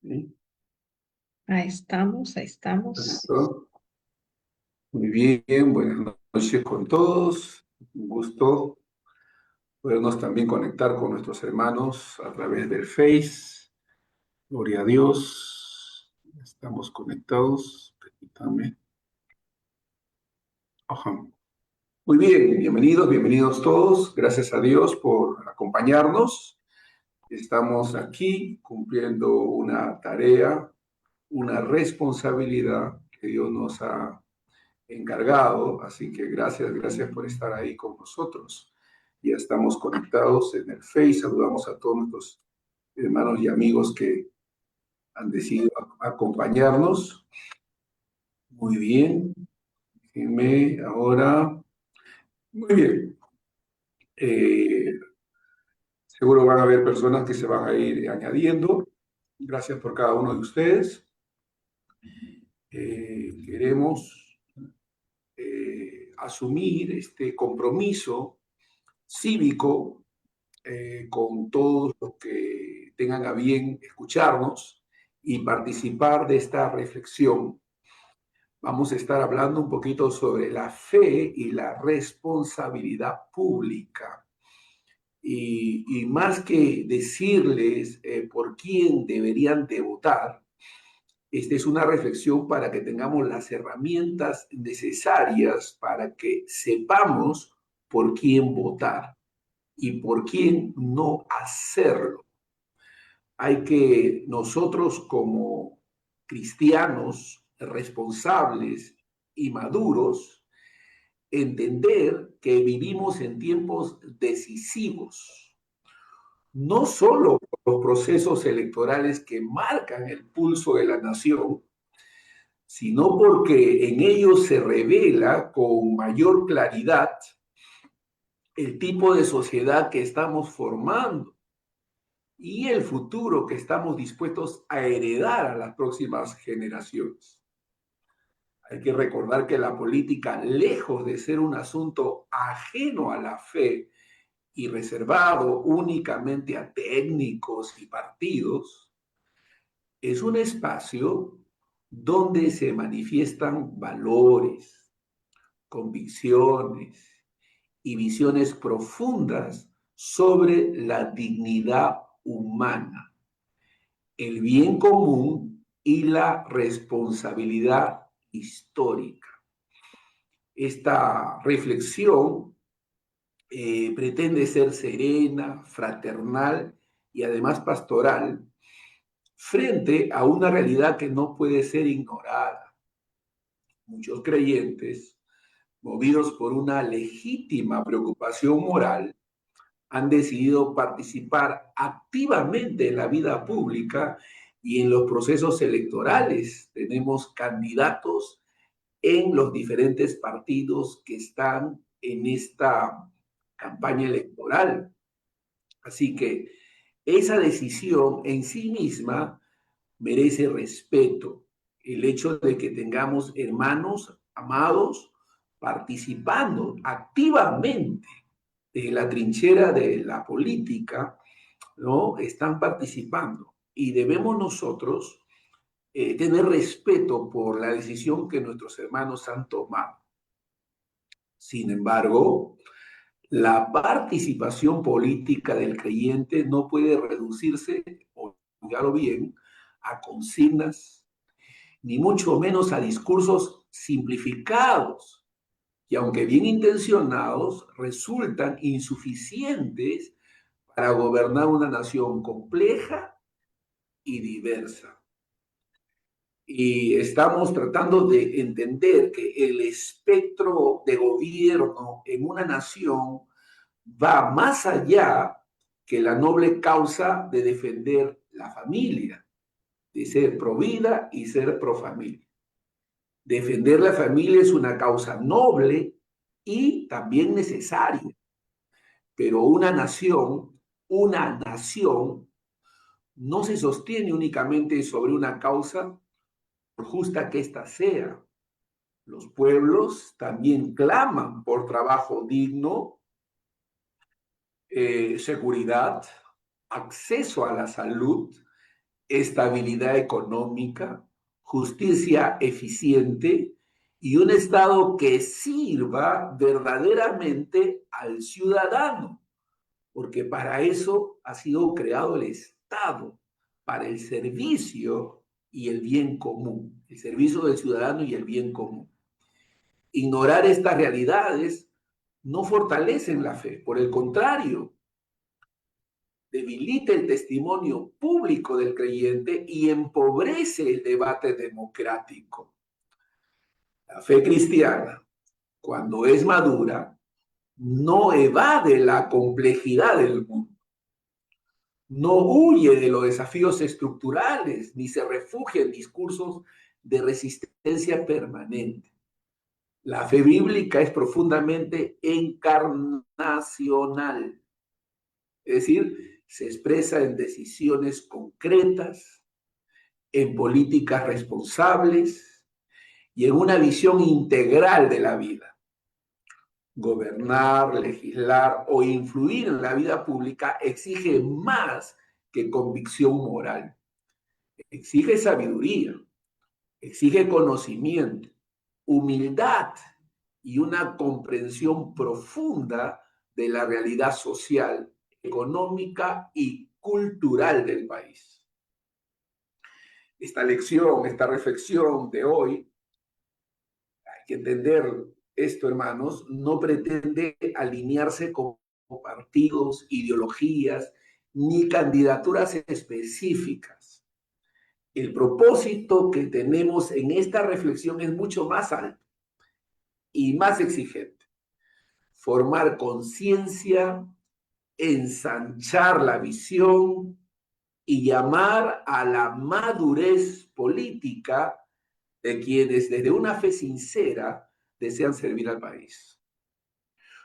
¿Sí? Ahí estamos, ahí estamos. ¿Listo? Muy bien, buenas noches con todos. Un gusto podernos también conectar con nuestros hermanos a través del Face. Gloria a Dios. Estamos conectados. Permítanme. Ajá. Muy bien, bienvenidos todos. Gracias a Dios por acompañarnos. Estamos aquí cumpliendo una tarea, una responsabilidad que Dios nos ha encargado, así que gracias por estar ahí con nosotros. Ya estamos conectados en el Face, saludamos a todos nuestros hermanos y amigos que han decidido acompañarnos. Muy bien, déjenme ahora. Muy bien. Eh, Seguro van a haber personas que se van a ir añadiendo. Gracias por cada uno de ustedes. Queremos asumir este compromiso cívico con todos los que tengan a bien escucharnos y participar de esta reflexión. Vamos a estar hablando un poquito sobre la fe y la responsabilidad pública. Y más que decirles por quién deberían de votar, esta es una reflexión para que tengamos las herramientas necesarias para que sepamos por quién votar y por quién no hacerlo. Hay que nosotros como cristianos responsables y maduros entender que vivimos en tiempos decisivos, no solo por los procesos electorales que marcan el pulso de la nación, sino porque en ellos se revela con mayor claridad el tipo de sociedad que estamos formando y el futuro que estamos dispuestos a heredar a las próximas generaciones. Hay que recordar que la política, lejos de ser un asunto ajeno a la fe y reservado únicamente a técnicos y partidos, es un espacio donde se manifiestan valores, convicciones y visiones profundas sobre la dignidad humana, el bien común y la responsabilidad histórica. Esta reflexión pretende ser serena, fraternal y además pastoral frente a una realidad que no puede ser ignorada. Muchos creyentes, movidos por una legítima preocupación moral, han decidido participar activamente en la vida pública y en los procesos electorales. Tenemos candidatos en los diferentes partidos que están en esta campaña electoral. Así que esa decisión en sí misma merece respeto. El hecho de que tengamos hermanos amados participando activamente de la trinchera de la política, ¿no? Están participando y debemos nosotros tener respeto por la decisión que nuestros hermanos han tomado. Sin embargo, la participación política del creyente no puede reducirse, oígalo bien, a consignas, ni mucho menos a discursos simplificados, que aunque bien intencionados, resultan insuficientes para gobernar una nación compleja y diversa. Y estamos tratando de entender que el espectro de gobierno en una nación va más allá que la noble causa de defender la familia, de ser pro vida y ser pro familia. Defender la familia es una causa noble y también necesaria, pero una nación no se sostiene únicamente sobre una causa, por justa que ésta sea. Los pueblos también claman por trabajo digno, seguridad, acceso a la salud estabilidad económica, justicia eficiente y un Estado que sirva verdaderamente al ciudadano, porque para eso ha sido creado el Estado, para el servicio y el bien común, el servicio del ciudadano y el bien común. Ignorar estas realidades no fortalecen la fe, por el contrario, debilita el testimonio público del creyente y empobrece el debate democrático. La fe cristiana, cuando es madura, no evade la complejidad del mundo, no huye de los desafíos estructurales, ni se refugia en discursos de resistencia permanente. La fe bíblica es profundamente encarnacional, es decir, se expresa en decisiones concretas, en políticas responsables y en una visión integral de la vida. Gobernar, legislar o influir en la vida pública exige más que convicción moral. Exige sabiduría, exige conocimiento, humildad y una comprensión profunda de la realidad social, económica y cultural del país. Esta lección, esta reflexión de hoy, hay que entender esto, hermanos, no pretende alinearse con partidos, ideologías, ni candidaturas específicas. El propósito que tenemos en esta reflexión es mucho más alto y más exigente. Formar conciencia, ensanchar la visión y llamar a la madurez política de quienes desde una fe sincera desean servir al país.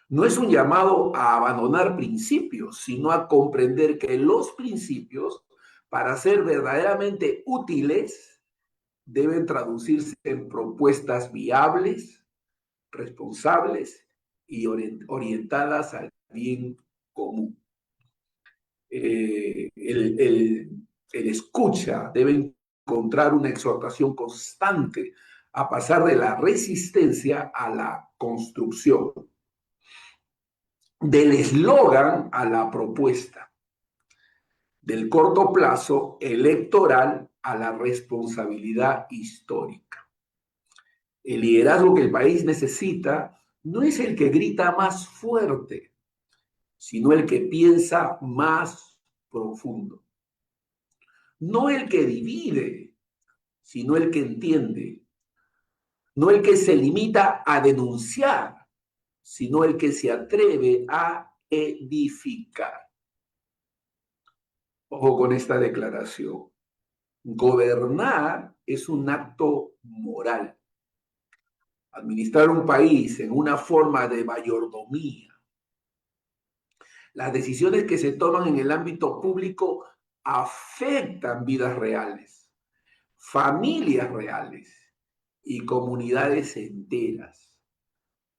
No es un llamado a abandonar principios, sino a comprender que los principios, para ser verdaderamente útiles, deben traducirse en propuestas viables, responsables y orientadas al bien común. El escucha debe encontrar una exhortación constante a pasar de la resistencia a la construcción, del eslogan a la propuesta, del corto plazo electoral a la responsabilidad histórica. El liderazgo que el país necesita no es el que grita más fuerte, sino el que piensa más profundo. No el que divide, sino el que entiende. No el que se limita a denunciar, sino el que se atreve a edificar. Ojo con esta declaración. Gobernar es un acto moral. Administrar un país en una forma de mayordomía. Las decisiones que se toman en el ámbito público afectan vidas reales, familias reales y comunidades enteras.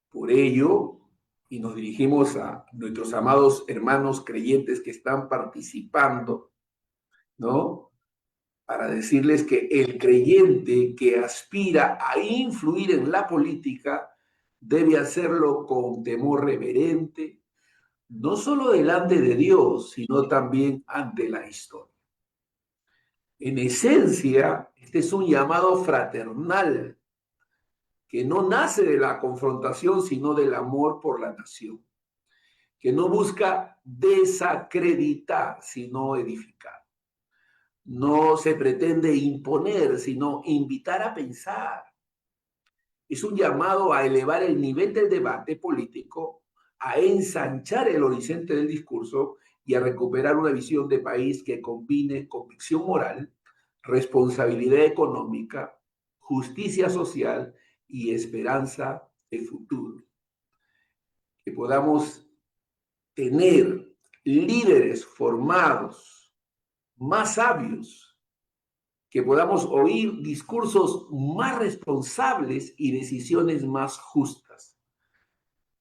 Por ello, y nos dirigimos a nuestros amados hermanos creyentes que están participando, ¿no? Para decirles que el creyente que aspira a influir en la política debe hacerlo con temor reverente, no solo delante de Dios, sino también ante la historia. En esencia, este es un llamado fraternal que no nace de la confrontación, sino del amor por la nación, que no busca desacreditar, sino edificar. No se pretende imponer, sino invitar a pensar. Es un llamado a elevar el nivel del debate político, a ensanchar el horizonte del discurso y a recuperar una visión de país que combine convicción moral, responsabilidad económica, justicia social y esperanza de futuro. Que podamos tener líderes formados, más sabios, que podamos oír discursos más responsables y decisiones más justas.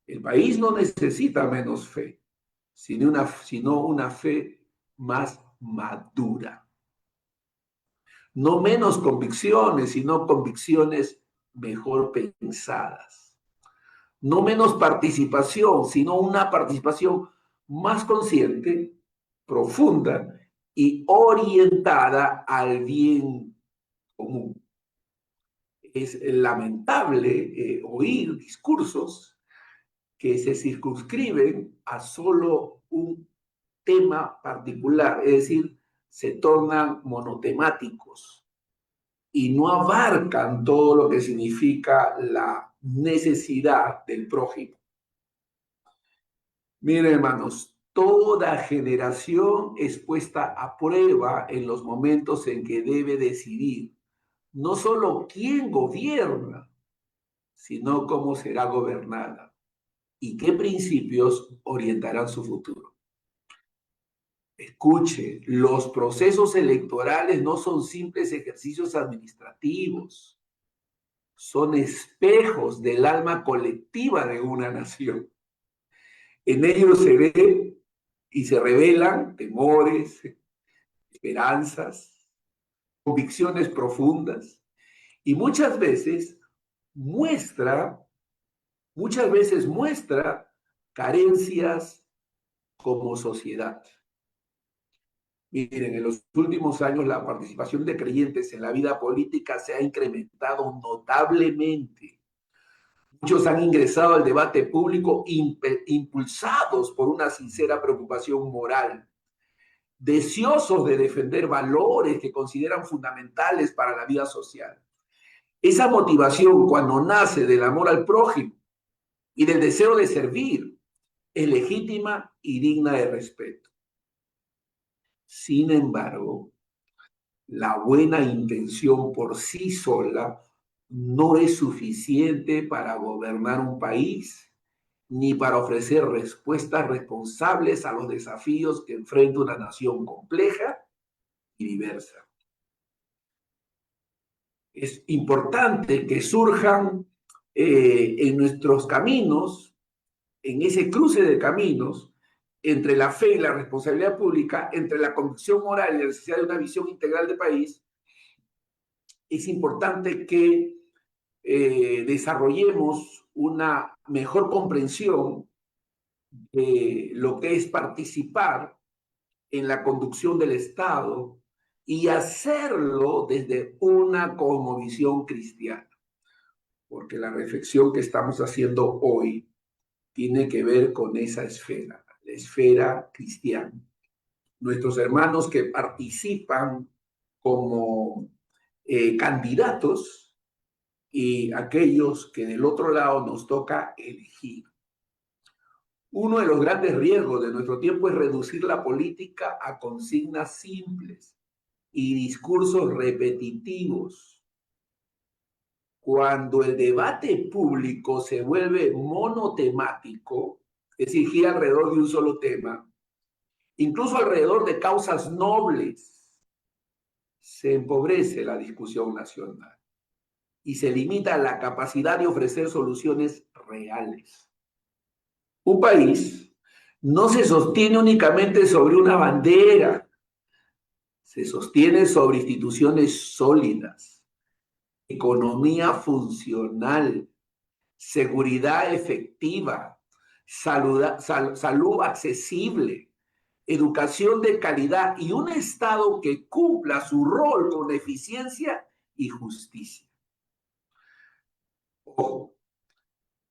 El país no necesita menos fe, sino una fe más madura. No menos convicciones, sino convicciones mejor pensadas. No menos participación, sino una participación más consciente, profunda y orientada al bien común. Es lamentable oír discursos que se circunscriben a solo un tema particular, es decir, se tornan monotemáticos y no abarcan todo lo que significa la necesidad del prójimo. Miren, hermanos, toda generación es puesta a prueba en los momentos en que debe decidir no solo quién gobierna, sino cómo será gobernada y qué principios orientarán su futuro. Escuche, los procesos electorales no son simples ejercicios administrativos, son espejos del alma colectiva de una nación. En ellos se ve y se revelan temores, esperanzas, convicciones profundas y muchas veces muestra carencias como sociedad. Miren, en los últimos años la participación de creyentes en la vida política se ha incrementado notablemente. Muchos han ingresado al debate público impulsados por una sincera preocupación moral, deseosos de defender valores que consideran fundamentales para la vida social. Esa motivación, cuando nace del amor al prójimo y del deseo de servir, es legítima y digna de respeto. Sin embargo, la buena intención por sí sola no es suficiente para gobernar un país ni para ofrecer respuestas responsables a los desafíos que enfrenta una nación compleja y diversa. Es importante que surjan en nuestros caminos, en ese cruce de caminos, entre la fe y la responsabilidad pública, entre la convicción moral y la necesidad de una visión integral de país, es importante que desarrollemos una mejor comprensión de lo que es participar en la conducción del Estado y hacerlo desde una cosmovisión cristiana. Porque la reflexión que estamos haciendo hoy tiene que ver con esa esfera, la esfera cristiana. Nuestros hermanos que participan como candidatos y aquellos que del otro lado nos toca elegir. Uno de los grandes riesgos de nuestro tiempo es reducir la política a consignas simples y discursos repetitivos. Cuando el debate público se vuelve monotemático, es decir, gira alrededor de un solo tema, incluso alrededor de causas nobles, se empobrece la discusión nacional y se limita la capacidad de ofrecer soluciones reales. Un país no se sostiene únicamente sobre una bandera, se sostiene sobre instituciones sólidas, economía funcional, seguridad efectiva, salud accesible, educación de calidad y un Estado que cumpla su rol con eficiencia y justicia. Ojo,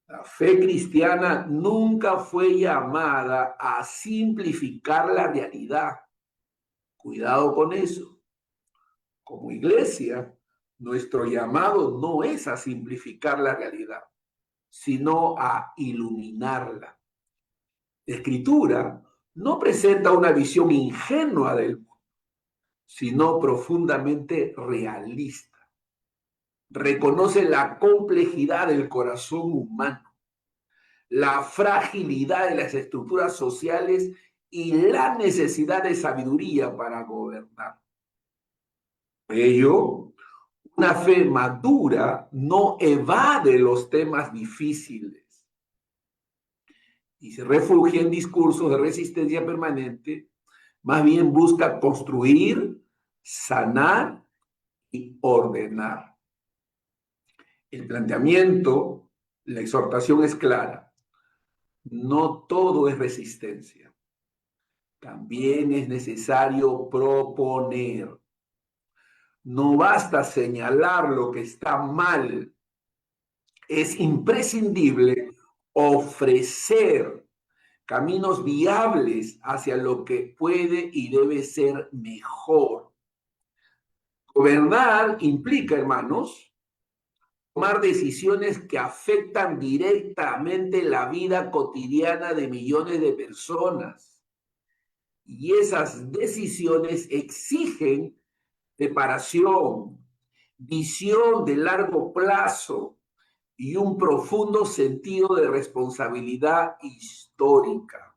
la fe cristiana nunca fue llamada a simplificar la realidad. Cuidado con eso. Como iglesia, nuestro llamado no es a simplificar la realidad, sino a iluminarla. La Escritura no presenta una visión ingenua del mundo, sino profundamente realista. Reconoce la complejidad del corazón humano, la fragilidad de las estructuras sociales y la necesidad de sabiduría para gobernar. Por ello, una fe madura no evade los temas difíciles y se refugia en discursos de resistencia permanente, más bien busca construir, sanar y ordenar. El planteamiento, la exhortación es clara. No todo es resistencia. También es necesario proponer. No basta señalar lo que está mal. Es imprescindible ofrecer caminos viables hacia lo que puede y debe ser mejor. Gobernar implica, hermanos, tomar decisiones que afectan directamente la vida cotidiana de millones de personas. Y esas decisiones exigen preparación, visión de largo plazo y un profundo sentido de responsabilidad histórica.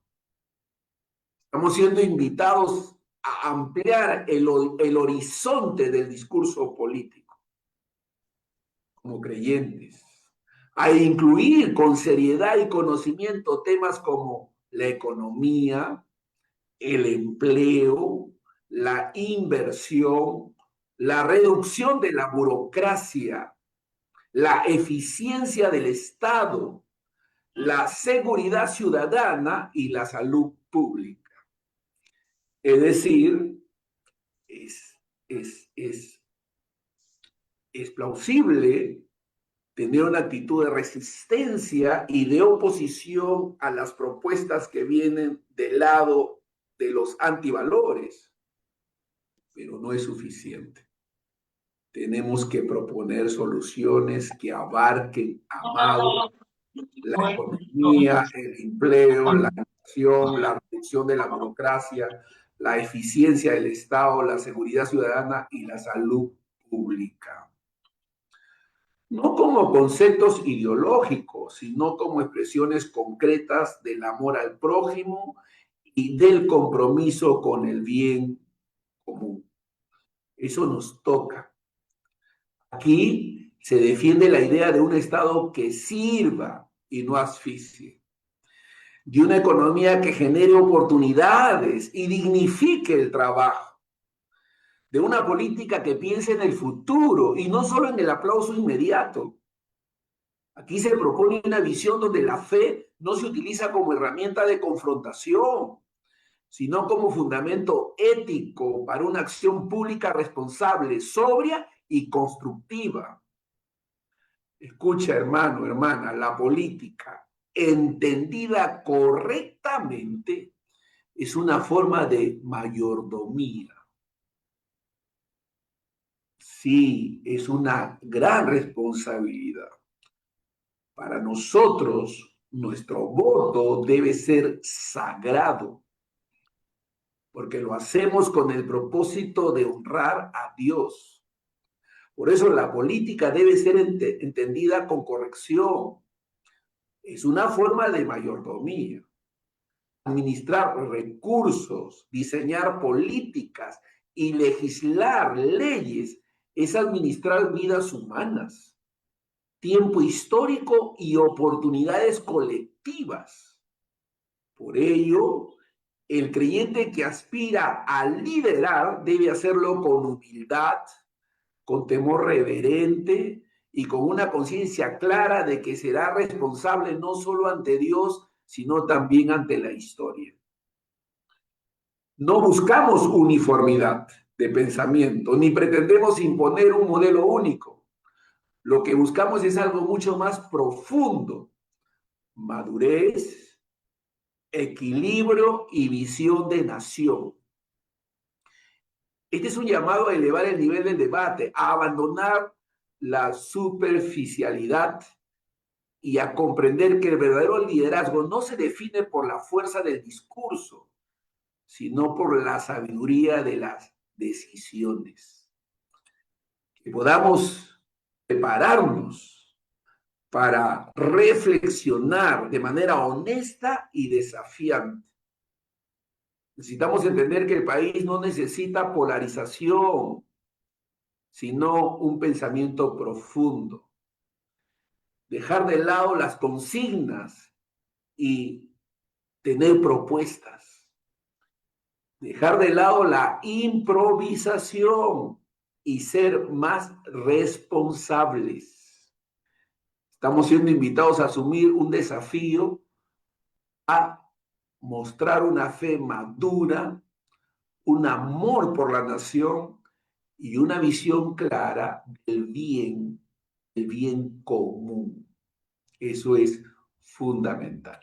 Estamos siendo invitados a ampliar el horizonte del discurso político como creyentes, a incluir con seriedad y conocimiento temas como la economía, el empleo, la inversión, la reducción de la burocracia, la eficiencia del Estado, la seguridad ciudadana y la salud pública. Es decir, es, es, es, es plausible tener una actitud de resistencia y de oposición a las propuestas que vienen del lado de los antivalores, pero no es suficiente. Tenemos que proponer soluciones que abarquen, amado, la economía, el empleo, la inversión, la reducción de la burocracia, la eficiencia del Estado, la seguridad ciudadana y la salud pública. No como conceptos ideológicos, sino como expresiones concretas del amor al prójimo y del compromiso con el bien común. Eso nos toca. Aquí se defiende la idea de un Estado que sirva y no asfixie, de una economía que genere oportunidades y dignifique el trabajo, de una política que piense en el futuro y no solo en el aplauso inmediato. Aquí se propone una visión donde la fe no se utiliza como herramienta de confrontación, sino como fundamento ético para una acción pública responsable, sobria y constructiva. Escucha, hermano, hermana, la política, entendida correctamente, es una forma de mayordomía. Sí, es una gran responsabilidad. Para nosotros, nuestro voto debe ser sagrado, porque lo hacemos con el propósito de honrar a Dios. Por eso la política debe ser entendida con corrección. Es una forma de mayordomía. Administrar recursos, diseñar políticas y legislar leyes es administrar vidas humanas, tiempo histórico y oportunidades colectivas. Por ello, el creyente que aspira a liderar debe hacerlo con humildad, con temor reverente y con una conciencia clara de que será responsable no solo ante Dios, sino también ante la historia. No buscamos uniformidad de pensamiento, ni pretendemos imponer un modelo único. Lo que buscamos es algo mucho más profundo: madurez, equilibrio y visión de nación. Este es un llamado a elevar el nivel del debate, a abandonar la superficialidad y a comprender que el verdadero liderazgo no se define por la fuerza del discurso, sino por la sabiduría de las decisiones. Que podamos prepararnos para reflexionar de manera honesta y desafiante. Necesitamos entender que el país no necesita polarización, sino un pensamiento profundo. Dejar de lado las consignas y tener propuestas. Dejar de lado la improvisación y ser más responsables. Estamos siendo invitados a asumir un desafío a mostrar una fe madura, un amor por la nación y una visión clara del bien común. Eso es fundamental.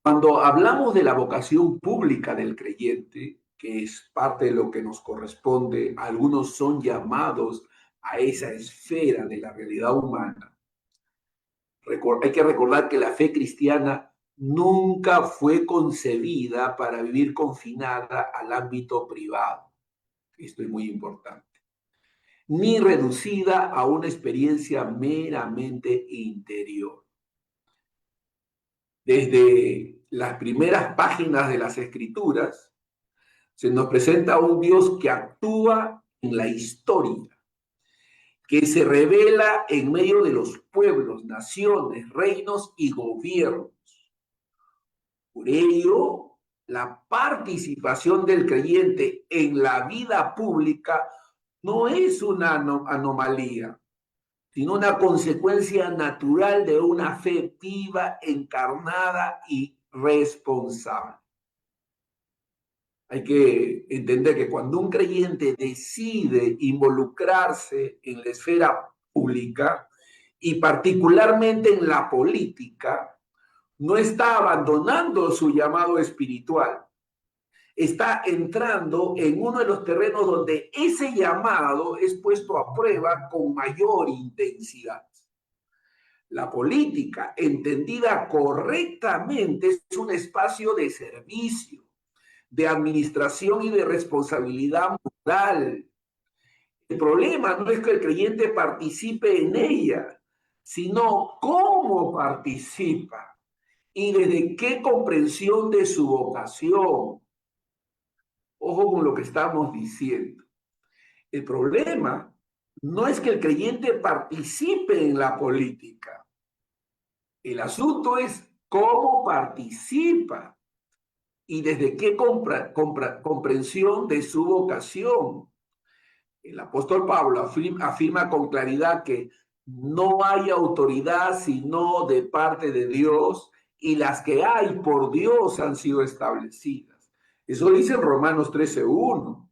Cuando hablamos de la vocación pública del creyente, que es parte de lo que nos corresponde, algunos son llamados a esa esfera de la realidad humana. Hay que recordar que la fe cristiana nunca fue concebida para vivir confinada al ámbito privado. Esto es muy importante. Ni reducida a una experiencia meramente interior. Desde las primeras páginas de las Escrituras, se nos presenta un Dios que actúa en la historia, que se revela en medio de los pueblos, naciones, reinos y gobiernos. Por ello, la participación del creyente en la vida pública no es una anomalía, sino una consecuencia natural de una fe viva, encarnada y responsable. Hay que entender que cuando un creyente decide involucrarse en la esfera pública y particularmente en la política, no está abandonando su llamado espiritual, está entrando en uno de los terrenos donde ese llamado es puesto a prueba con mayor intensidad. La política, entendida correctamente, es un espacio de servicio, de administración y de responsabilidad moral. El problema no es que el creyente participe en ella, sino cómo participa y desde qué comprensión de su vocación. Ojo con lo que estamos diciendo. El problema no es que el creyente participe en la política. El asunto es cómo participa y desde qué comprensión de su vocación. El apóstol Pablo afirma con claridad que no hay autoridad sino de parte de Dios y las que hay por Dios han sido establecidas. Eso dice en Romanos 13:1.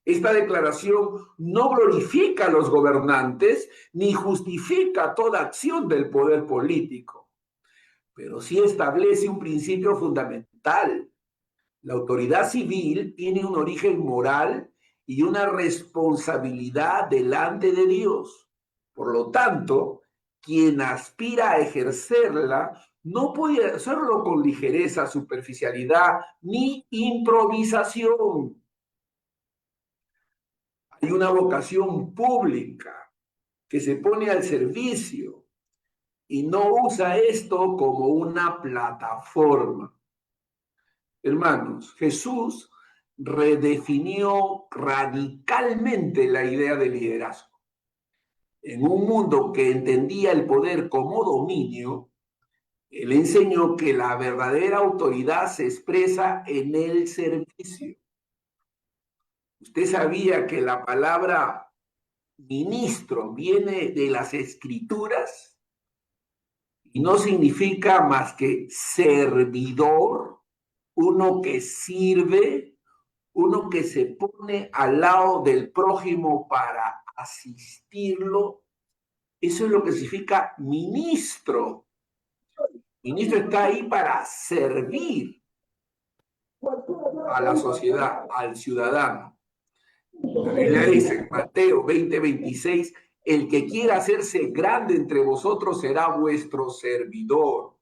Esta declaración no glorifica a los gobernantes ni justifica toda acción del poder político, pero sí establece un principio fundamental. La autoridad civil tiene un origen moral y una responsabilidad delante de Dios. Por lo tanto, quien aspira a ejercerla no puede hacerlo con ligereza, superficialidad ni improvisación. Hay una vocación pública que se pone al servicio y no usa esto como una plataforma. Hermanos, Jesús redefinió radicalmente la idea de liderazgo. En un mundo que entendía el poder como dominio, él enseñó que la verdadera autoridad se expresa en el servicio. ¿Usted sabía que la palabra ministro viene de las Escrituras y no significa más que servidor, uno que sirve, uno que se pone al lado del prójimo para asistirlo? Eso es lo que significa ministro. Ministro está ahí para servir a la sociedad, al ciudadano. La Biblia dice en Mateo 20:26, el que quiera hacerse grande entre vosotros será vuestro servidor.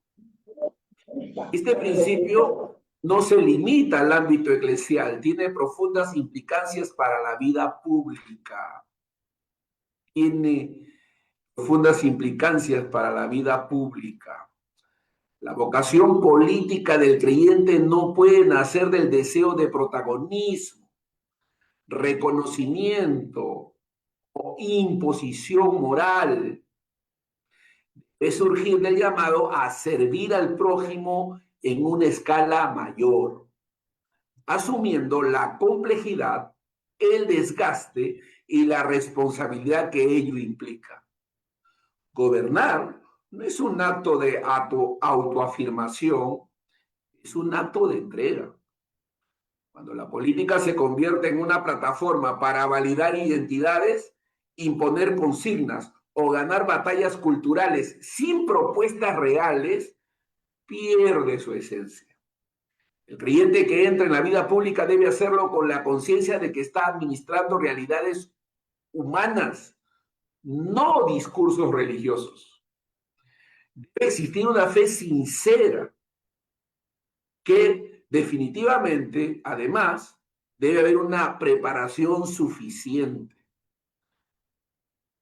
Este principio no se limita al ámbito eclesial, tiene profundas implicancias para la vida pública. Tiene profundas implicancias para la vida pública. La vocación política del creyente no puede nacer del deseo de protagonismo, reconocimiento o imposición moral. Es surgir del llamado a servir al prójimo en una escala mayor, asumiendo la complejidad el desgaste y la responsabilidad que ello implica. Gobernar no es un acto de autoafirmación, es un acto de entrega. Cuando la política se convierte en una plataforma para validar identidades, imponer consignas o ganar batallas culturales sin propuestas reales, pierde su esencia. El creyente que entra en la vida pública debe hacerlo con la conciencia de que está administrando realidades humanas, no discursos religiosos. Debe existir una fe sincera que definitivamente, además, debe haber una preparación suficiente.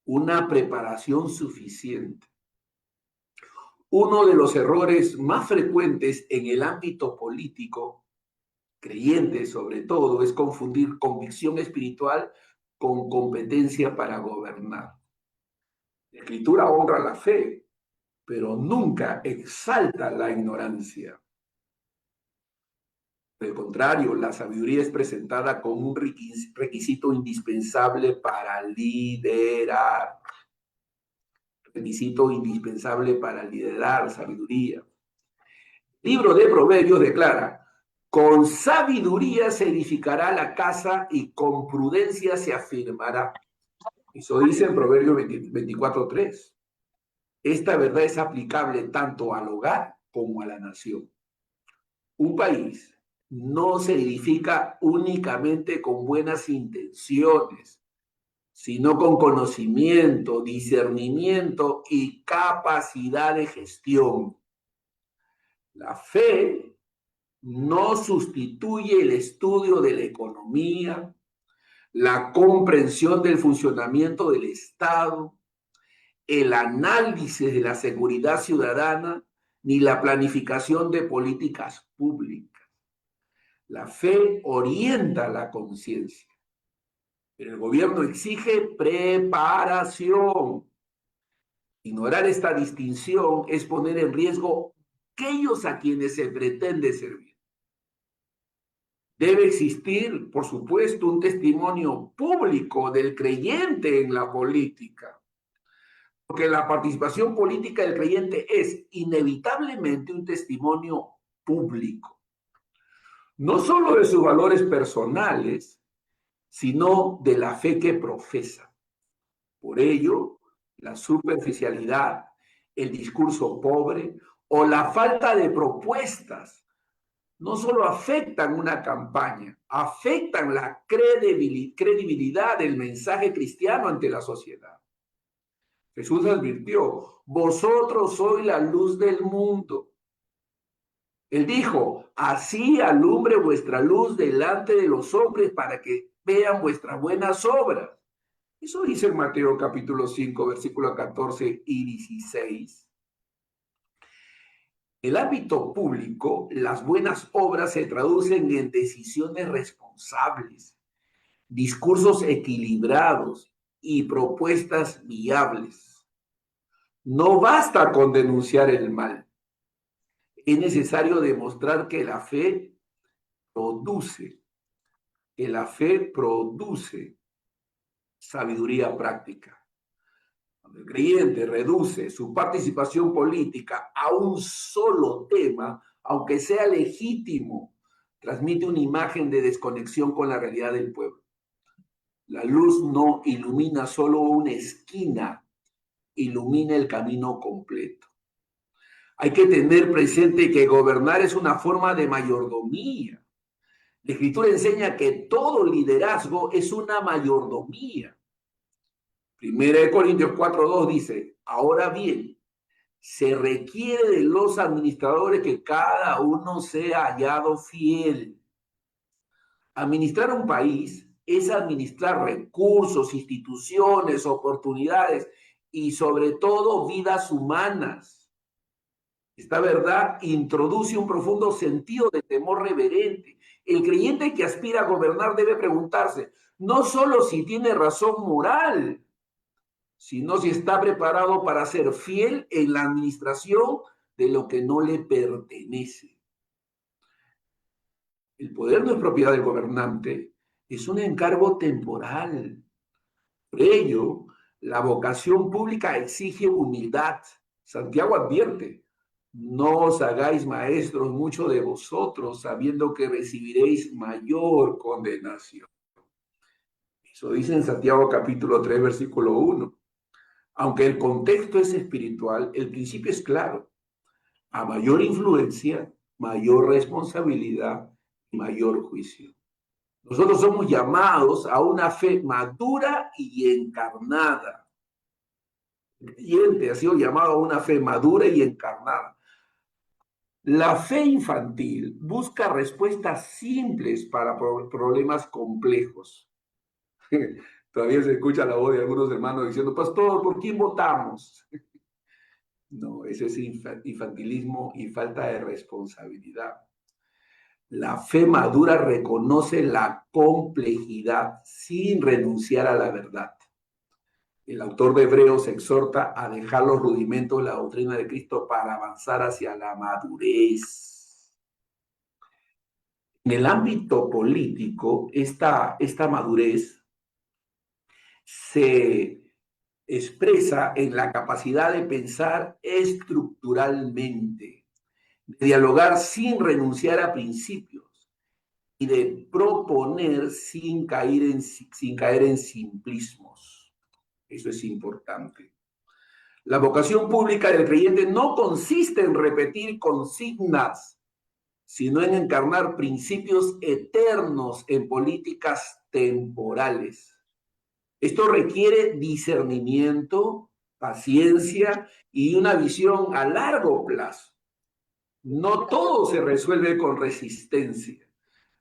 Una preparación suficiente. Uno de los errores más frecuentes en el ámbito político, creyente sobre todo, es confundir convicción espiritual con competencia para gobernar. La Escritura honra la fe, pero nunca exalta la ignorancia. Por el contrario, la sabiduría es presentada como un requisito indispensable para liderar. Requisito indispensable para liderar, sabiduría. El libro de Proverbios declara: con sabiduría se edificará la casa y con prudencia se afirmará. Eso dice en Proverbios 24:3. Esta verdad es aplicable tanto al hogar como a la nación. Un país no se edifica únicamente con buenas intenciones, sino con conocimiento, discernimiento y capacidad de gestión. La fe no sustituye el estudio de la economía, la comprensión del funcionamiento del Estado, el análisis de la seguridad ciudadana, ni la planificación de políticas públicas. La fe orienta la conciencia, pero el gobierno exige preparación. Ignorar esta distinción es poner en riesgo aquellos a quienes se pretende servir. Debe existir, por supuesto, un testimonio público del creyente en la política, porque la participación política del creyente es inevitablemente un testimonio público, no solo de sus valores personales, sino de la fe que profesa. Por ello, la superficialidad, el discurso pobre o la falta de propuestas no solo afectan una campaña, afectan la credibilidad del mensaje cristiano ante la sociedad. Jesús advirtió: vosotros sois la luz del mundo. Él dijo: así alumbre vuestra luz delante de los hombres para que vean vuestras buenas obras. Eso dice en Mateo capítulo 5, versículos 14 y 16. En el ámbito público, las buenas obras se traducen en decisiones responsables, discursos equilibrados y propuestas viables. No basta con denunciar el mal. Es necesario demostrar que la fe produce sabiduría práctica. Cuando el creyente reduce su participación política a un solo tema, aunque sea legítimo, transmite una imagen de desconexión con la realidad del pueblo. La luz no ilumina solo una esquina, ilumina el camino completo. Hay que tener presente que gobernar es una forma de mayordomía. La Escritura enseña que todo liderazgo es una mayordomía. Primera de Corintios 4:2 dice: ahora bien, se requiere de los administradores que cada uno sea hallado fiel. Administrar un país es administrar recursos, instituciones, oportunidades y sobre todo vidas humanas. Esta verdad introduce un profundo sentido de temor reverente. El creyente que aspira a gobernar debe preguntarse no solo si tiene razón moral, sino si está preparado para ser fiel en la administración de lo que no le pertenece. El poder no es propiedad del gobernante, es un encargo temporal. Por ello, la vocación pública exige humildad. Santiago advierte, no os hagáis maestros mucho de vosotros, sabiendo que recibiréis mayor condenación. Eso dice en Santiago capítulo 3, versículo 1. Aunque el contexto es espiritual, el principio es claro. A mayor influencia, mayor responsabilidad y mayor juicio. Nosotros somos llamados a una fe madura y encarnada. El creyente ha sido llamado a una fe madura y encarnada. La fe infantil busca respuestas simples para problemas complejos. Todavía se escucha la voz de algunos hermanos diciendo, pastor, ¿por quién votamos? No, ese es infantilismo y falta de responsabilidad. La fe madura reconoce la complejidad sin renunciar a la verdad. El autor de Hebreos exhorta a dejar los rudimentos de la doctrina de Cristo para avanzar hacia la madurez. En el ámbito político, esta madurez se expresa en la capacidad de pensar estructuralmente, de dialogar sin renunciar a principios y de proponer sin caer en simplismos. Eso es importante. La vocación pública del creyente no consiste en repetir consignas, sino en encarnar principios eternos en políticas temporales. Esto requiere discernimiento, paciencia y una visión a largo plazo. No todo se resuelve con resistencia.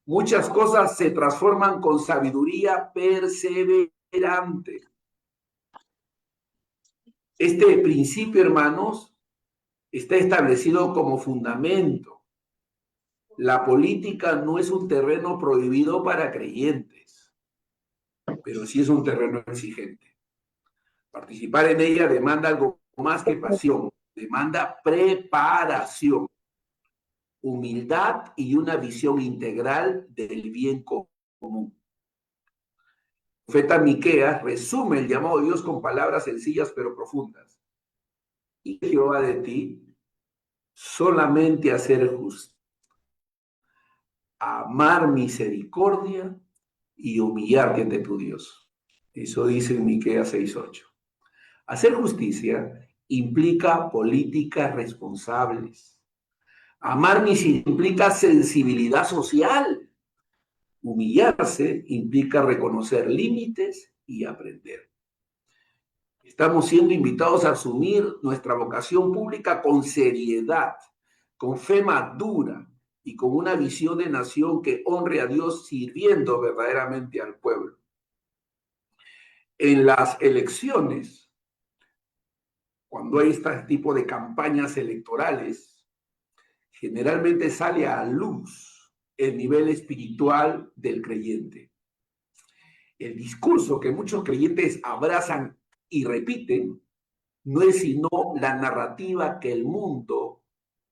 Muchas cosas se transforman con sabiduría perseverante. Este principio, hermanos, está establecido como fundamento. La política no es un terreno prohibido para creyentes, pero sí es un terreno exigente. Participar en ella demanda algo más que pasión, demanda preparación, humildad y una visión integral del bien común. El profeta Miqueas resume el llamado de Dios con palabras sencillas pero profundas. Y Jehová de ti solamente hacer justicia, amar misericordia y humillarte ante tu Dios. Eso dice en Miqueas 6:8. Hacer justicia implica políticas responsables. Amar misericordia implica sensibilidad social. Humillarse implica reconocer límites y aprender. Estamos siendo invitados a asumir nuestra vocación pública con seriedad, con fe madura y con una visión de nación que honre a Dios sirviendo verdaderamente al pueblo. En las elecciones, cuando hay este tipo de campañas electorales, generalmente sale a luz el nivel espiritual del creyente. El discurso que muchos creyentes abrazan y repiten no es sino la narrativa que el mundo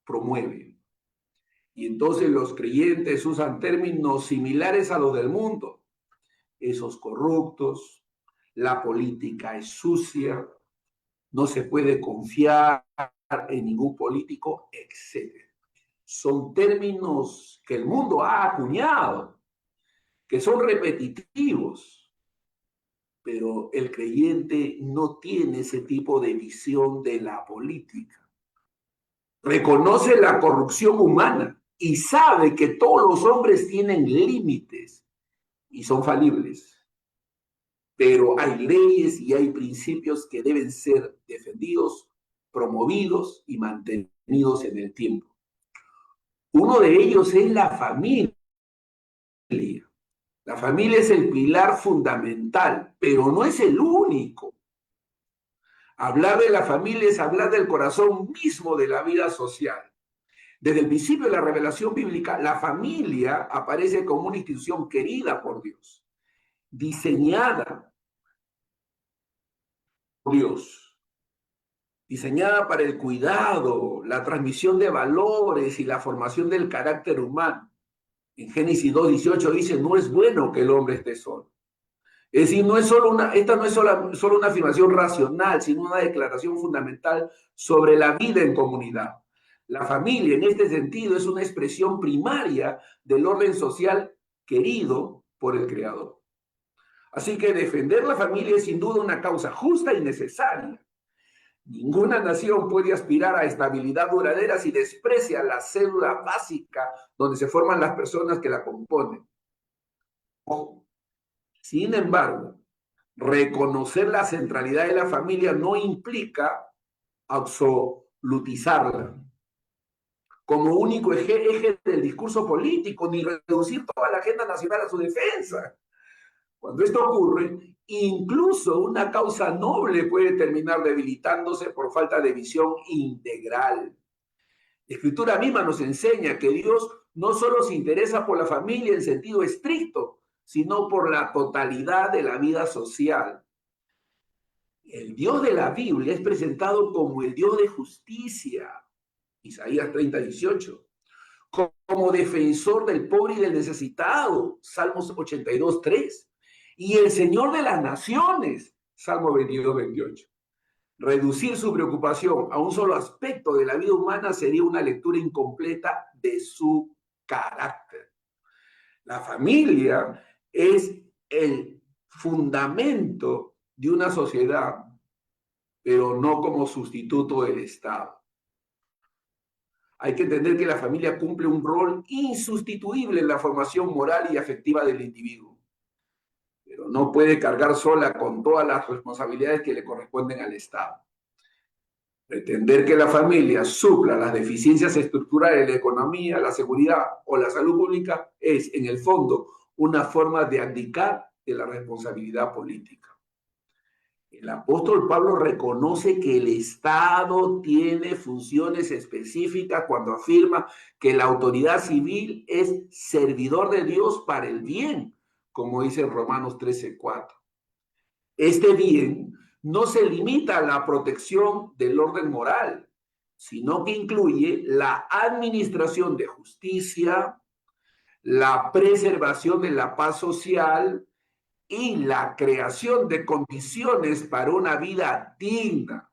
promueve. Y entonces los creyentes usan términos similares a los del mundo. Esos corruptos, la política es sucia, no se puede confiar en ningún político, etc. Son términos que el mundo ha acuñado, que son repetitivos, pero el creyente no tiene ese tipo de visión de la política. Reconoce la corrupción humana y sabe que todos los hombres tienen límites y son falibles. Pero hay leyes y hay principios que deben ser defendidos, promovidos y mantenidos en el tiempo. Uno de ellos es la familia. La familia es el pilar fundamental, pero no es el único. Hablar de la familia es hablar del corazón mismo de la vida social. Desde el principio de la revelación bíblica, la familia aparece como una institución querida por Dios, diseñada por Dios, diseñada para el cuidado, la transmisión de valores y la formación del carácter humano. En Génesis 2:18 dice, no es bueno que el hombre esté solo. Es decir, no es solo esta no es solo una afirmación racional, sino una declaración fundamental sobre la vida en comunidad. La familia, en este sentido, es una expresión primaria del orden social querido por el Creador. Así que defender la familia es sin duda una causa justa y necesaria. Ninguna nación puede aspirar a estabilidad duradera si desprecia la célula básica donde se forman las personas que la componen. Sin embargo, reconocer la centralidad de la familia no implica absolutizarla como único eje del discurso político, ni reducir toda la agenda nacional a su defensa. Cuando esto ocurre, incluso una causa noble puede terminar debilitándose por falta de visión integral. La Escritura misma nos enseña que Dios no solo se interesa por la familia en sentido estricto, sino por la totalidad de la vida social. El Dios de la Biblia es presentado como el Dios de justicia, Isaías 30:18, como defensor del pobre y del necesitado, Salmos 82:3, y el Señor de las naciones, Salmo 22:28. Reducir su preocupación a un solo aspecto de la vida humana sería una lectura incompleta de su carácter. La familia es el fundamento de una sociedad, pero no como sustituto del Estado. Hay que entender que la familia cumple un rol insustituible en la formación moral y afectiva del individuo, pero no puede cargar sola con todas las responsabilidades que le corresponden al Estado. Pretender que la familia supla las deficiencias estructurales de la economía, la seguridad o la salud pública es, en el fondo, una forma de abdicar de la responsabilidad política. El apóstol Pablo reconoce que el Estado tiene funciones específicas cuando afirma que la autoridad civil es servidor de Dios para el bien, como dice en Romanos 13:4. Este bien no se limita a la protección del orden moral, sino que incluye la administración de justicia, la preservación de la paz social y la creación de condiciones para una vida digna.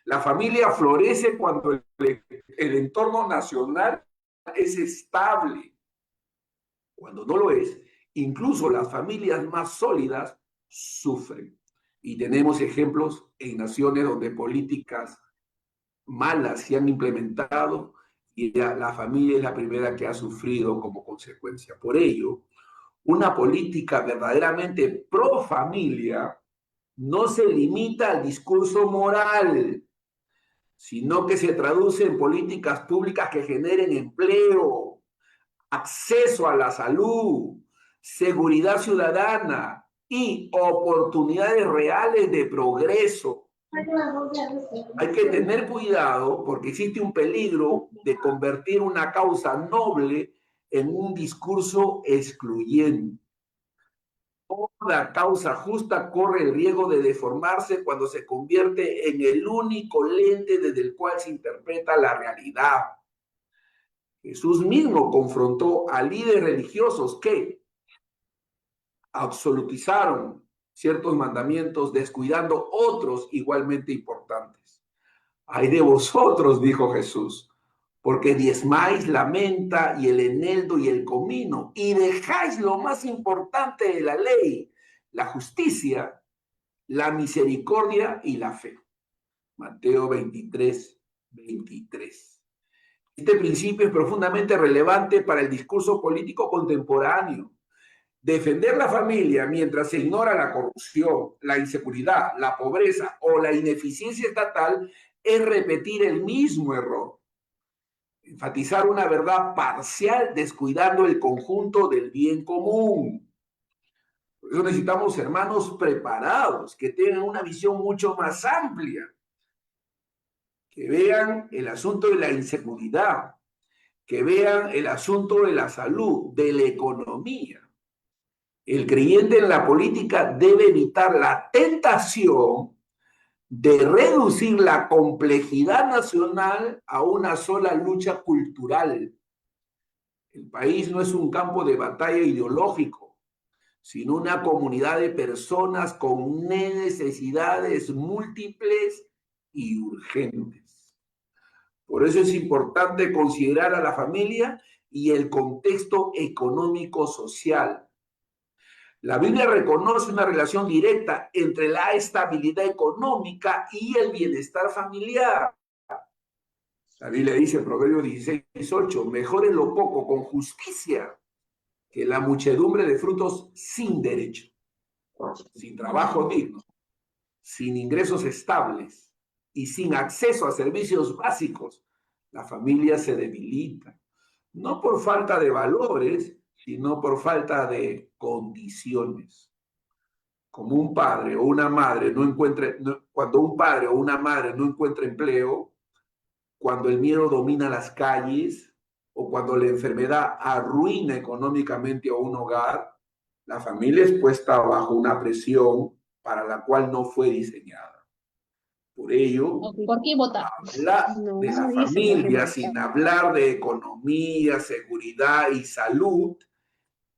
La familia florece cuando el entorno nacional es estable. Cuando no lo es, incluso las familias más sólidas sufren. Y tenemos ejemplos en naciones donde políticas malas se han implementado y la familia es la primera que ha sufrido como consecuencia. Por ello, una política verdaderamente pro familia no se limita al discurso moral, sino que se traduce en políticas públicas que generen empleo, acceso a la salud, seguridad ciudadana y oportunidades reales de progreso. Hay que tener cuidado porque existe un peligro de convertir una causa noble en un discurso excluyente. Toda causa justa corre el riesgo de deformarse cuando se convierte en el único lente desde el cual se interpreta la realidad. Jesús mismo confrontó a líderes religiosos que absolutizaron ciertos mandamientos, descuidando otros igualmente importantes. Ay de vosotros, dijo Jesús, porque diezmáis la menta y el eneldo y el comino, y dejáis lo más importante de la ley, la justicia, la misericordia y la fe. Mateo 23:23. Este principio es profundamente relevante para el discurso político contemporáneo. Defender la familia mientras se ignora la corrupción, la inseguridad, la pobreza o la ineficiencia estatal es repetir el mismo error. Enfatizar una verdad parcial descuidando el conjunto del bien común. Por eso necesitamos hermanos preparados, que tengan una visión mucho más amplia, que vean el asunto de la inseguridad, que vean el asunto de la salud, de la economía. El creyente en la política debe evitar la tentación de reducir la complejidad nacional a una sola lucha cultural. El país no es un campo de batalla ideológico, sino una comunidad de personas con necesidades múltiples y urgentes. Por eso es importante considerar a la familia y el contexto económico-social. La Biblia reconoce una relación directa entre la estabilidad económica y el bienestar familiar. La Biblia dice en Proverbios 16:8, mejor es lo poco con justicia que la muchedumbre de frutos sin derecho, sin trabajo digno, sin ingresos estables y sin acceso a servicios básicos. La familia se debilita, no por falta de valores, sino por falta de condiciones. Como un padre o una madre no encuentre, cuando un padre o una madre no encuentra empleo, cuando el miedo domina las calles o cuando la enfermedad arruina económicamente a un hogar, la familia es puesta bajo una presión para la cual no fue diseñada. Por ello, ¿Por qué vota? hablar No, de la no dice por qué familia votar. sin hablar de economía, seguridad y salud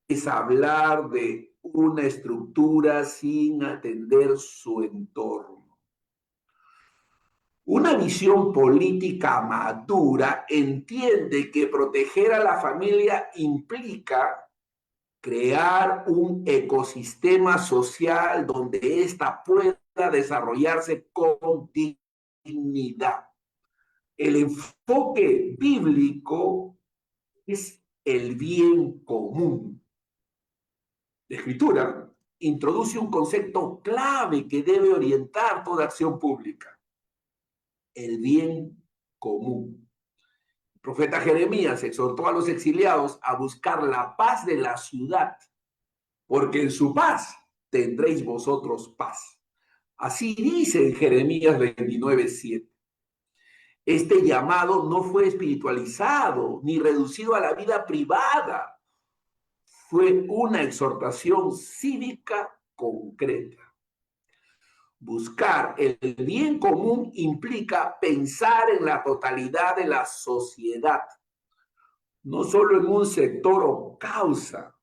es hablar de una estructura sin atender su entorno. Una visión política madura entiende que proteger a la familia implica crear un ecosistema social donde ésta pueda desarrollarse con dignidad. El enfoque bíblico es el bien común. La Escritura introduce un concepto clave que debe orientar toda acción pública: el bien común. El profeta Jeremías exhortó a los exiliados a buscar la paz de la ciudad, porque en su paz tendréis vosotros paz. Así dice en Jeremías 29:7. Este llamado no fue espiritualizado ni reducido a la vida privada, fue una exhortación cívica concreta. Buscar el bien común implica pensar en la totalidad de la sociedad, no solo en un sector o causa.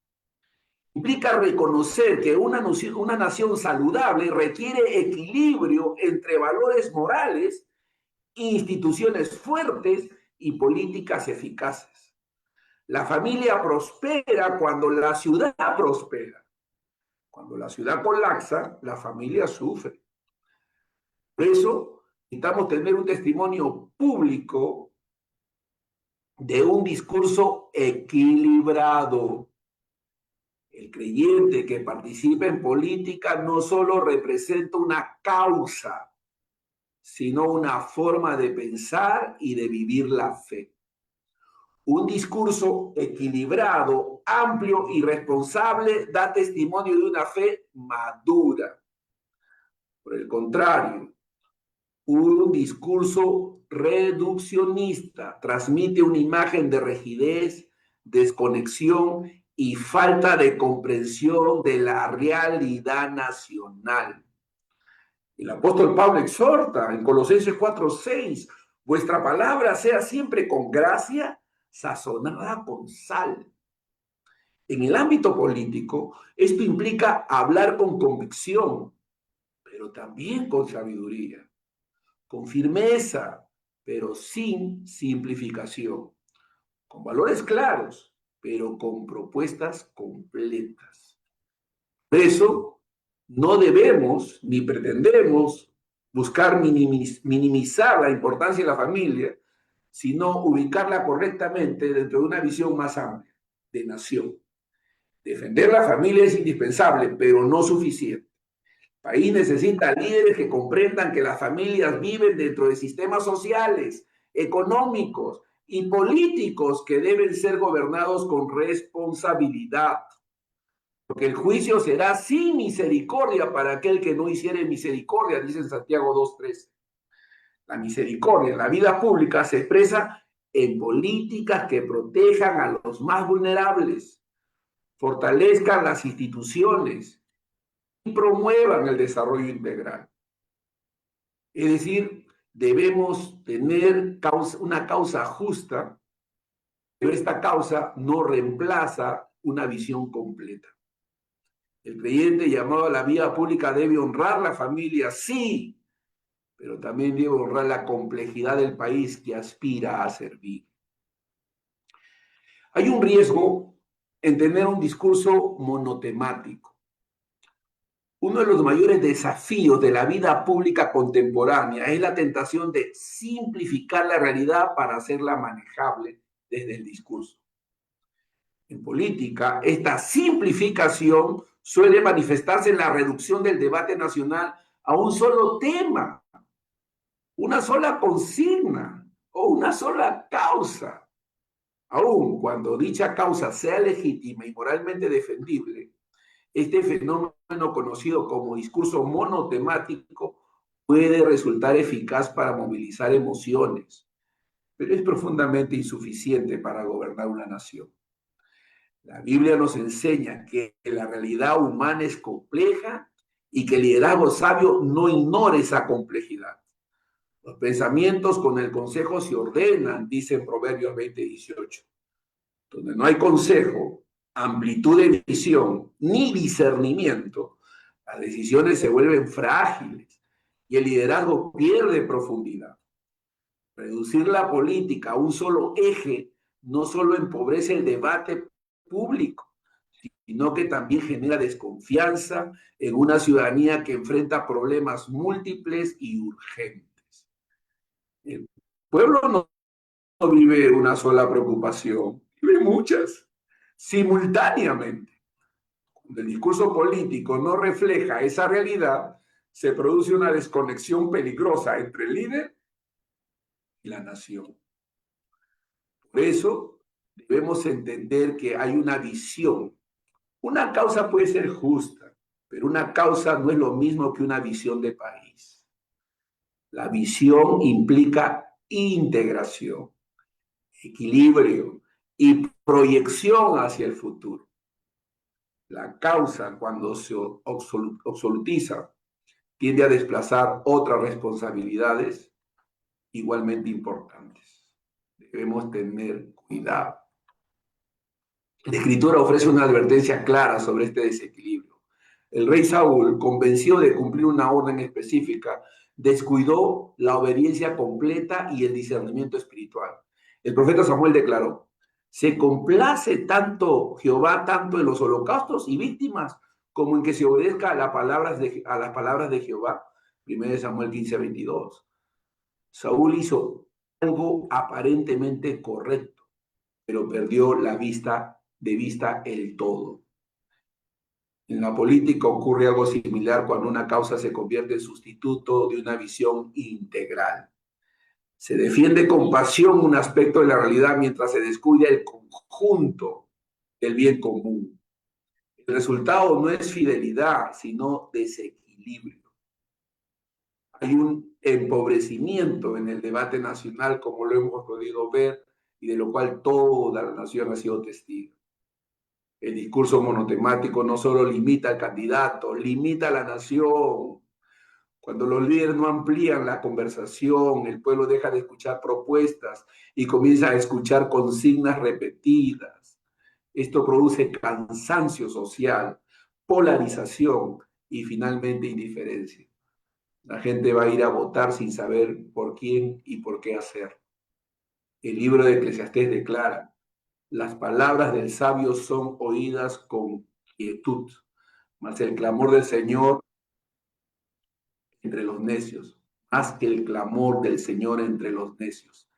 Implica reconocer que una nación saludable requiere equilibrio entre valores morales, instituciones fuertes y políticas eficaces. La familia prospera cuando la ciudad prospera. Cuando la ciudad colapsa, la familia sufre. Por eso necesitamos tener un testimonio público de un discurso equilibrado. El creyente que participa en política no solo representa una causa, sino una forma de pensar y de vivir la fe. Un discurso equilibrado, amplio y responsable da testimonio de una fe madura. Por el contrario, un discurso reduccionista transmite una imagen de rigidez, desconexión y falta de comprensión de la realidad nacional. El apóstol Pablo exhorta en Colosenses 4:6, vuestra palabra sea siempre con gracia, sazonada con sal. En el ámbito político, esto implica hablar con convicción, pero también con sabiduría, con firmeza, pero sin simplificación, con valores claros, pero con propuestas completas. Por eso, no debemos ni pretendemos buscar minimizar la importancia de la familia, sino ubicarla correctamente dentro de una visión más amplia de nación. Defender la familia es indispensable, pero no suficiente. El país necesita líderes que comprendan que las familias viven dentro de sistemas sociales, económicos y políticos que deben ser gobernados con responsabilidad. Porque el juicio será sin misericordia para aquel que no hiciere misericordia, dice en Santiago 2:13. La misericordia en la vida pública se expresa en políticas que protejan a los más vulnerables, fortalezcan las instituciones y promuevan el desarrollo integral. Es decir, debemos tener una causa justa esta causa no reemplaza una visión completa. El creyente llamado a la vida pública debe honrar la familia, sí, pero también debe honrar la complejidad del país que aspira a servir. Hay un riesgo en tener un discurso monotemático. Uno de los mayores desafíos de la vida pública contemporánea es la tentación de simplificar la realidad para hacerla manejable desde el discurso. En política, esta simplificación suele manifestarse en la reducción del debate nacional a un solo tema, una sola consigna o una sola causa. Aun cuando dicha causa sea legítima y moralmente defendible, este fenómeno conocido como discurso monotemático puede resultar eficaz para movilizar emociones, pero es profundamente insuficiente para gobernar una nación. La Biblia nos enseña que la realidad humana es compleja y que el liderazgo sabio no ignora esa complejidad. Los pensamientos con el consejo se ordenan, dice en Proverbios 20:18. Donde no hay consejo, amplitud de visión ni discernimiento, las decisiones se vuelven frágiles y el liderazgo pierde profundidad. Reducir la política a un solo eje no solo empobrece el debate público, sino que también genera desconfianza en una ciudadanía que enfrenta problemas múltiples y urgentes. El pueblo no vive una sola preocupación, vive muchas, simultáneamente. Cuando el discurso político no refleja esa realidad, se produce una desconexión peligrosa entre el líder y la nación. Por eso debemos entender que hay una visión. Una causa puede ser justa, pero una causa no es lo mismo que una visión de país. La visión implica integración, equilibrio y proyección hacia el futuro. La causa, cuando se absolutiza, tiende a desplazar otras responsabilidades igualmente importantes. Debemos tener cuidado. La Escritura ofrece una advertencia clara sobre este desequilibrio. El rey Saúl, convencido de cumplir una orden específica, descuidó la obediencia completa y el discernimiento espiritual. El profeta Samuel declaró: se complace tanto Jehová tanto en los holocaustos y víctimas como en que se obedezca a las palabras de Jehová. 1 Samuel 15:22. Saúl hizo algo aparentemente correcto, pero perdió de vista el todo. En la política ocurre algo similar cuando una causa se convierte en sustituto de una visión integral. Se defiende con pasión un aspecto de la realidad mientras se descuida el conjunto del bien común. El resultado no es fidelidad, sino desequilibrio. Hay un empobrecimiento en el debate nacional, como lo hemos podido ver, y de lo cual toda la nación ha sido testigo. El discurso monotemático no solo limita al candidato, limita a la nación. Cuando los líderes no amplían la conversación, el pueblo deja de escuchar propuestas y comienza a escuchar consignas repetidas. Esto produce cansancio social, polarización y finalmente indiferencia. La gente va a ir a votar sin saber por quién y por qué hacer. El libro de Eclesiastés declara: las palabras del sabio son oídas con quietud, mas el clamor del Señor entre los necios, más que el clamor del Señor entre los necios.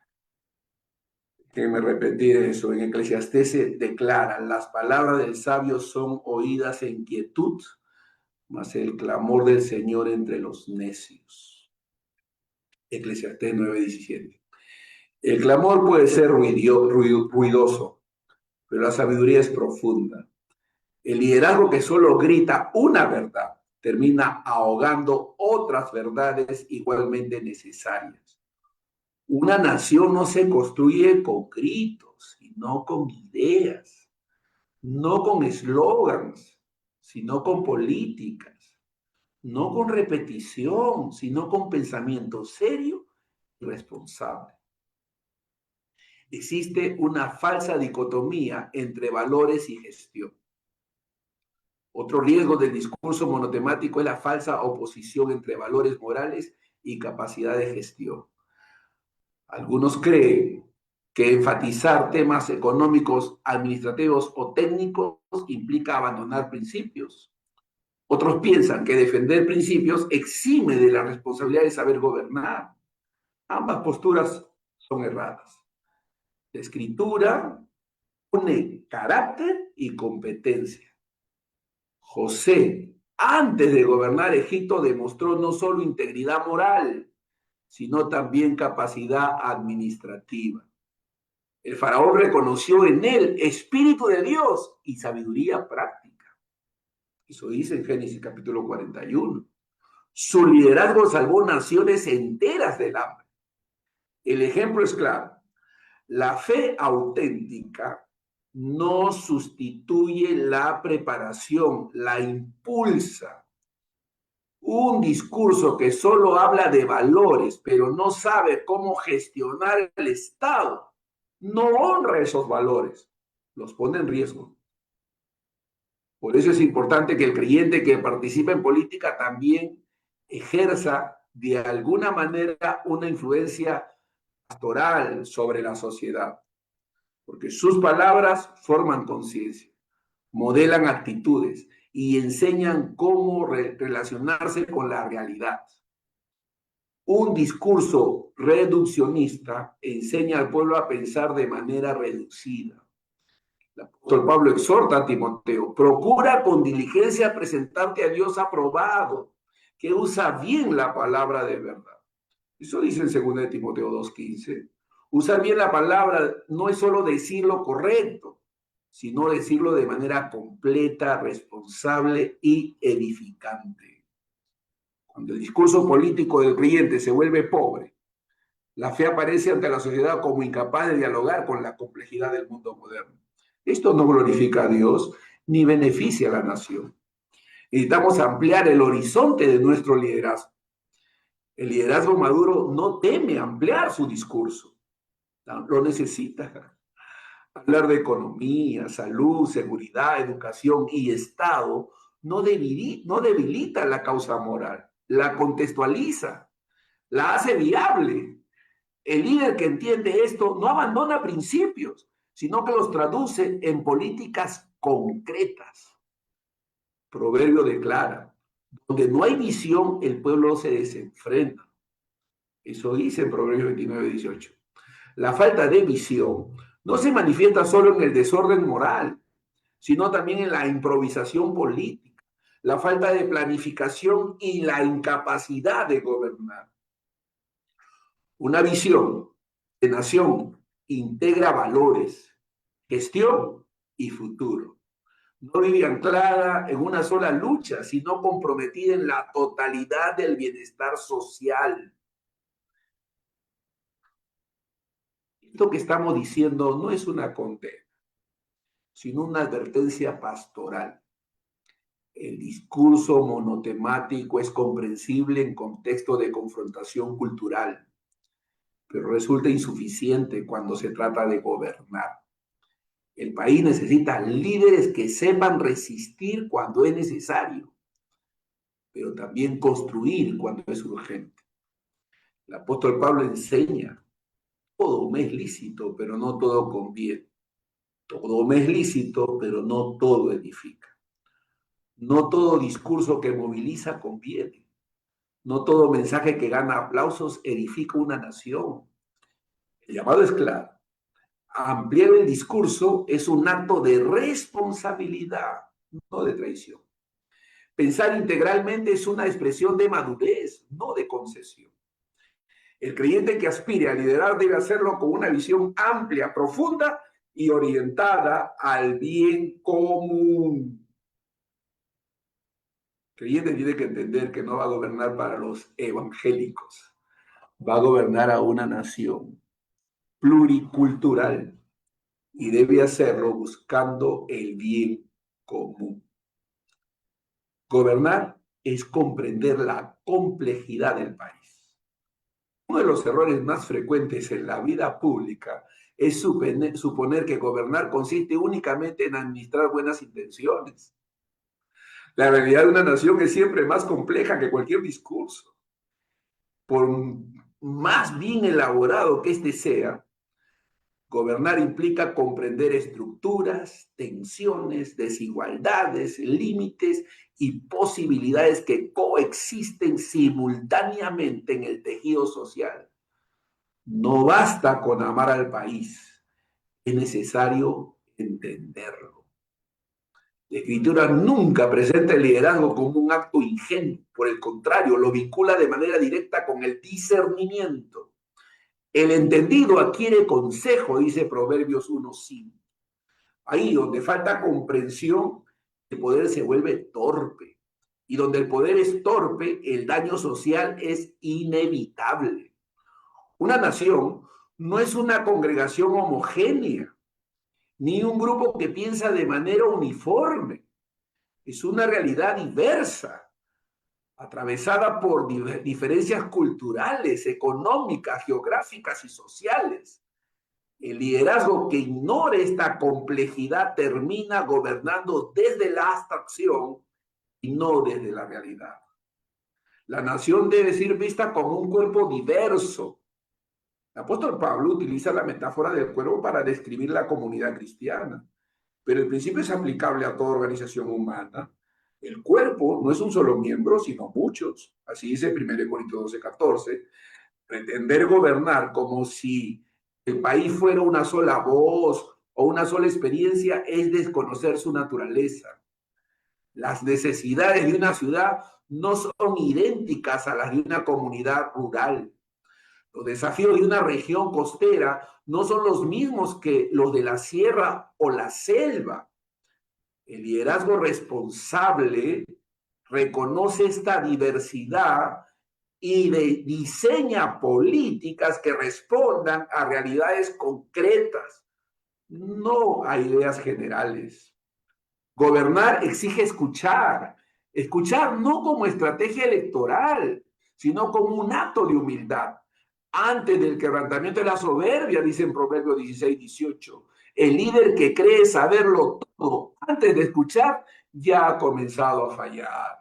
Déjenme repetir eso. En Eclesiastés se declara: las palabras del sabio son oídas en quietud, mas el clamor del Señor entre los necios. Eclesiastés 9:17. El clamor puede ser ruidoso, pero la sabiduría es profunda. El liderazgo que solo grita una verdad termina ahogando otras verdades igualmente necesarias. Una nación no se construye con gritos, sino con ideas, no con eslogans, sino con políticas, no con repetición, sino con pensamiento serio y responsable. Existe una falsa dicotomía entre valores y gestión. Otro riesgo del discurso monotemático es la falsa oposición entre valores morales y capacidad de gestión. Algunos creen que enfatizar temas económicos, administrativos o técnicos implica abandonar principios. Otros piensan que defender principios exime de la responsabilidad de saber gobernar. Ambas posturas son erradas. La escritura une carácter y competencia. José, antes de gobernar Egipto, demostró no solo integridad moral, sino también capacidad administrativa. El faraón reconoció en él espíritu de Dios y sabiduría práctica. Eso dice en Génesis capítulo 41. Su liderazgo salvó naciones enteras del hambre. El ejemplo es claro. La fe auténtica no sustituye la preparación, la impulsa. Un discurso que solo habla de valores, pero no sabe cómo gestionar el Estado, no honra esos valores, los pone en riesgo. Por eso es importante que el creyente que participa en política también ejerza de alguna manera una influencia pastoral sobre la sociedad, porque sus palabras forman conciencia, modelan actitudes y enseñan cómo relacionarse con la realidad. Un discurso reduccionista enseña al pueblo a pensar de manera reducida. El apóstol Pablo exhorta a Timoteo: procura con diligencia presentarte a Dios aprobado, que usa bien la palabra de verdad. Eso dice en 2 de Timoteo 2:15. Usar bien la palabra no es solo decir lo correcto, sino decirlo de manera completa, responsable y edificante. Cuando el discurso político del creyente se vuelve pobre, la fe aparece ante la sociedad como incapaz de dialogar con la complejidad del mundo moderno. Esto no glorifica a Dios ni beneficia a la nación. Necesitamos ampliar el horizonte de nuestro liderazgo. El liderazgo maduro no teme ampliar su discurso, lo necesita. Hablar de economía, salud, seguridad, educación y Estado no debilita la causa moral, la contextualiza, la hace viable. El líder que entiende esto no abandona principios, sino que los traduce en políticas concretas. Proverbio declara: donde no hay visión, el pueblo se desenfrena. Eso dice en Proverbios 29:18. La falta de visión no se manifiesta solo en el desorden moral, sino también en la improvisación política, la falta de planificación y la incapacidad de gobernar. Una visión de nación integra valores, gestión y futuro. No vive anclada en una sola lucha, sino comprometida en la totalidad del bienestar social. Esto que estamos diciendo no es una condena, sino una advertencia pastoral. El discurso monotemático es comprensible en contexto de confrontación cultural, pero resulta insuficiente cuando se trata de gobernar. El país necesita líderes que sepan resistir cuando es necesario, pero también construir cuando es urgente. El apóstol Pablo enseña: todo me es lícito, pero no todo conviene. Todo me es lícito, pero no todo edifica. No todo discurso que moviliza conviene. No todo mensaje que gana aplausos edifica una nación. El llamado es claro. Ampliar el discurso es un acto de responsabilidad, no de traición. Pensar integralmente es una expresión de madurez, no de concesión. El creyente que aspire a liderar debe hacerlo con una visión amplia, profunda y orientada al bien común. El creyente tiene que entender que no va a gobernar para los evangélicos, va a gobernar a una nación pluricultural y debe hacerlo buscando el bien común. Gobernar es comprender la complejidad del país. Uno de los errores más frecuentes en la vida pública es suponer que gobernar consiste únicamente en administrar buenas intenciones. La realidad de una nación es siempre más compleja que cualquier discurso. Por más bien elaborado que éste sea, gobernar implica comprender estructuras, tensiones, desigualdades, límites y posibilidades que coexisten simultáneamente en el tejido social. No basta con amar al país, es necesario entenderlo. La escritura nunca presenta el liderazgo como un acto ingenuo, por el contrario, lo vincula de manera directa con el discernimiento. El entendido adquiere consejo, dice Proverbios 1:5. Ahí donde falta comprensión, el poder se vuelve torpe. Y donde el poder es torpe, el daño social es inevitable. Una nación no es una congregación homogénea, ni un grupo que piensa de manera uniforme. Es una realidad diversa, atravesada por diferencias culturales, económicas, geográficas y sociales. El liderazgo que ignore esta complejidad termina gobernando desde la abstracción y no desde la realidad. La nación debe ser vista como un cuerpo diverso. El apóstol Pablo utiliza la metáfora del cuerpo para describir la comunidad cristiana, pero el principio es aplicable a toda organización humana. El cuerpo no es un solo miembro, sino muchos. Así dice 1 Corintios 12:14. Pretender gobernar como si el país fuera una sola voz o una sola experiencia es desconocer su naturaleza. Las necesidades de una ciudad no son idénticas a las de una comunidad rural. Los desafíos de una región costera no son los mismos que los de la sierra o la selva. El liderazgo responsable reconoce esta diversidad y diseña políticas que respondan a realidades concretas, no a ideas generales. Gobernar exige escuchar, escuchar no como estrategia electoral, sino como un acto de humildad. Antes del quebrantamiento de la soberbia, dice en Proverbios 16:18, el líder que cree saberlo todo antes de escuchar ya ha comenzado a fallar.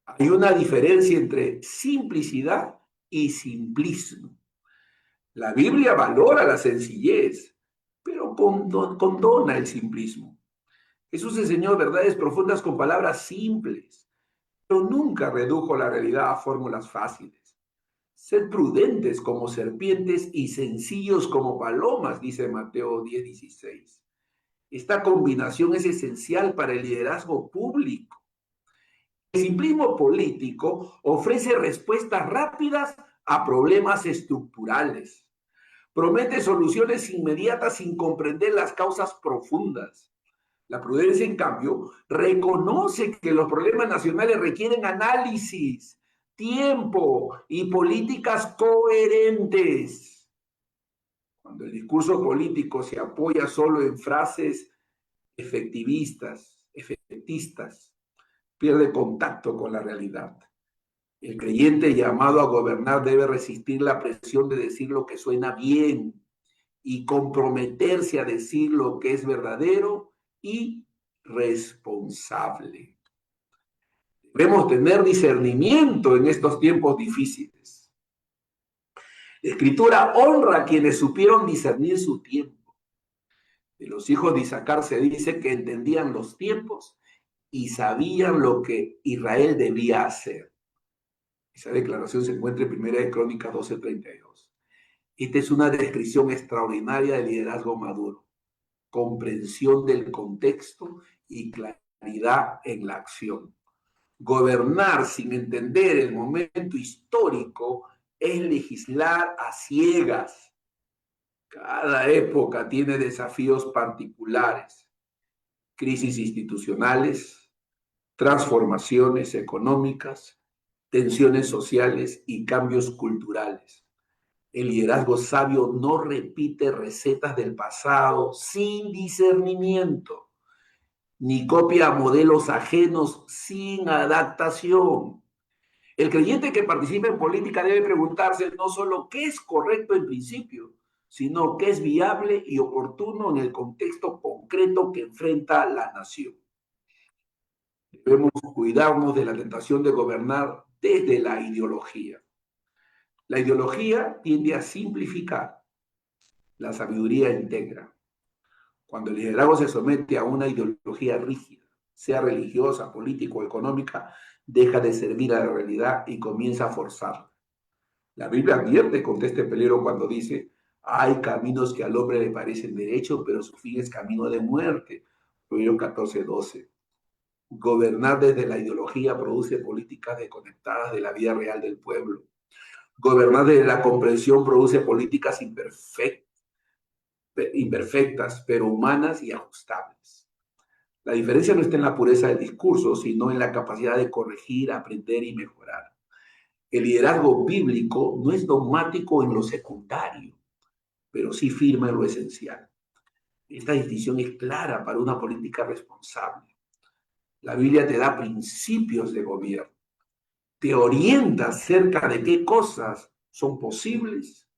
Hay una diferencia entre simplicidad y simplismo. La Biblia valora la sencillez, pero condona el simplismo. Jesús enseñó verdades profundas con palabras simples, pero nunca redujo la realidad a fórmulas fáciles. Sed prudentes como serpientes y sencillos como palomas, dice Mateo 10:16. Esta combinación es esencial para el liderazgo público. El simplismo político ofrece respuestas rápidas a problemas estructurales. Promete soluciones inmediatas sin comprender las causas profundas. La prudencia, en cambio, reconoce que los problemas nacionales requieren análisis, tiempo y políticas coherentes. Cuando el discurso político se apoya solo en frases efectistas, pierde contacto con la realidad. El creyente llamado a gobernar debe resistir la presión de decir lo que suena bien y comprometerse a decir lo que es verdadero y responsable. Debemos tener discernimiento en estos tiempos difíciles. La Escritura honra a quienes supieron discernir su tiempo. De los hijos de Isaacar se dice que entendían los tiempos y sabían lo que Israel debía hacer. Esa declaración se encuentra en 1 Crónicas 12:32. Esta es una descripción extraordinaria de liderazgo maduro, comprensión del contexto y claridad en la acción. Gobernar sin entender el momento histórico es legislar a ciegas. Cada época tiene desafíos particulares, crisis institucionales, transformaciones económicas, tensiones sociales y cambios culturales. El liderazgo sabio no repite recetas del pasado sin discernimiento, ni copia modelos ajenos sin adaptación. El creyente que participa en política debe preguntarse no solo qué es correcto en principio, sino que es viable y oportuno en el contexto concreto que enfrenta la nación. Debemos cuidarnos de la tentación de gobernar desde la ideología. La ideología tiende a simplificar, la sabiduría integra. Cuando el liderazgo se somete a una ideología rígida, sea religiosa, política o económica, deja de servir a la realidad y comienza a forzarla. La Biblia advierte contra este peligro cuando dice, hay caminos que al hombre le parecen derechos, pero su fin es camino de muerte. Proverbios 14:12. Gobernar desde la ideología produce políticas desconectadas de la vida real del pueblo. Gobernar desde la comprensión produce políticas imperfectas, pero humanas y ajustables. La diferencia no está en la pureza del discurso, sino en la capacidad de corregir, aprender y mejorar. El liderazgo bíblico no es dogmático en lo secundario, pero sí firme en lo esencial. Esta distinción es clara para una política responsable. La Biblia te da principios de gobierno, te orienta acerca de qué cosas son posibles,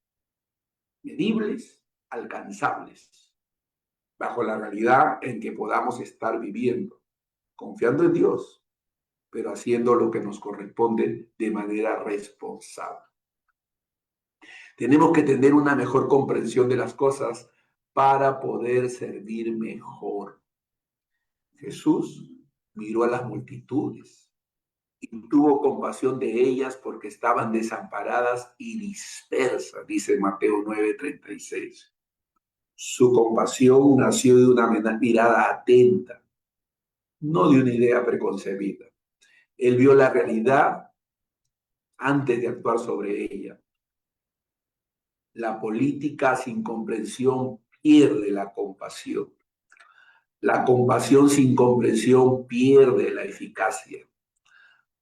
medibles, alcanzables, bajo la realidad en que podamos estar viviendo, confiando en Dios, pero haciendo lo que nos corresponde de manera responsable. Tenemos que tener una mejor comprensión de las cosas para poder servir mejor. Jesús miró a las multitudes y tuvo compasión de ellas porque estaban desamparadas y dispersas, dice Mateo 9:36. Su compasión nació de una mirada atenta, no de una idea preconcebida. Él vio la realidad antes de actuar sobre ella. La política sin comprensión pierde la compasión. La compasión sin comprensión pierde la eficacia.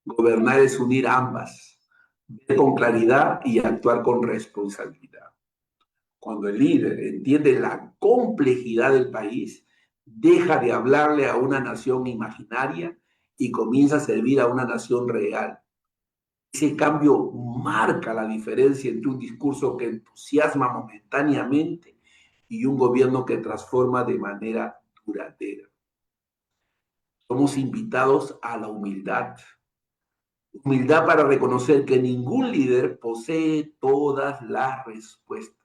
Gobernar es unir ambas, ver con claridad y actuar con responsabilidad. Cuando el líder entiende la complejidad del país, deja de hablarle a una nación imaginaria y comienza a servir a una nación real. Ese cambio marca la diferencia entre un discurso que entusiasma momentáneamente y un gobierno que transforma de manera duradera. Somos invitados a la humildad. Humildad para reconocer que ningún líder posee todas las respuestas.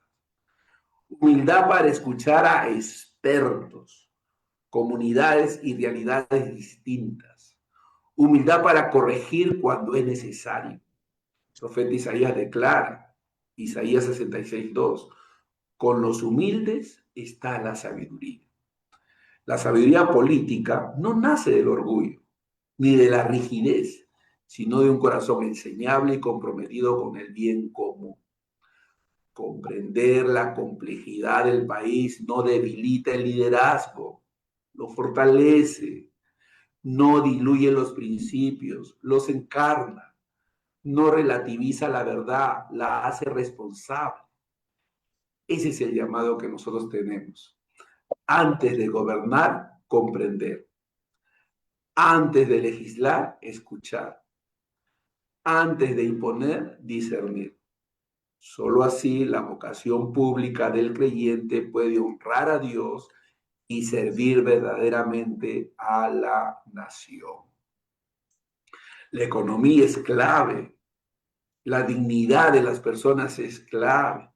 Humildad para escuchar a expertos, comunidades y realidades distintas. Humildad para corregir cuando es necesario. El profeta Isaías declara, Isaías 66:2, con los humildes está la sabiduría. La sabiduría política no nace del orgullo, ni de la rigidez, sino de un corazón enseñable y comprometido con el bien común. Comprender la complejidad del país no debilita el liderazgo, lo fortalece, no diluye los principios, los encarna, no relativiza la verdad, la hace responsable. Ese es el llamado que nosotros tenemos. Antes de gobernar, comprender. Antes de legislar, escuchar. Antes de imponer, discernir. Solo así la vocación pública del creyente puede honrar a Dios y servir verdaderamente a la nación. La economía es clave, la dignidad de las personas es clave,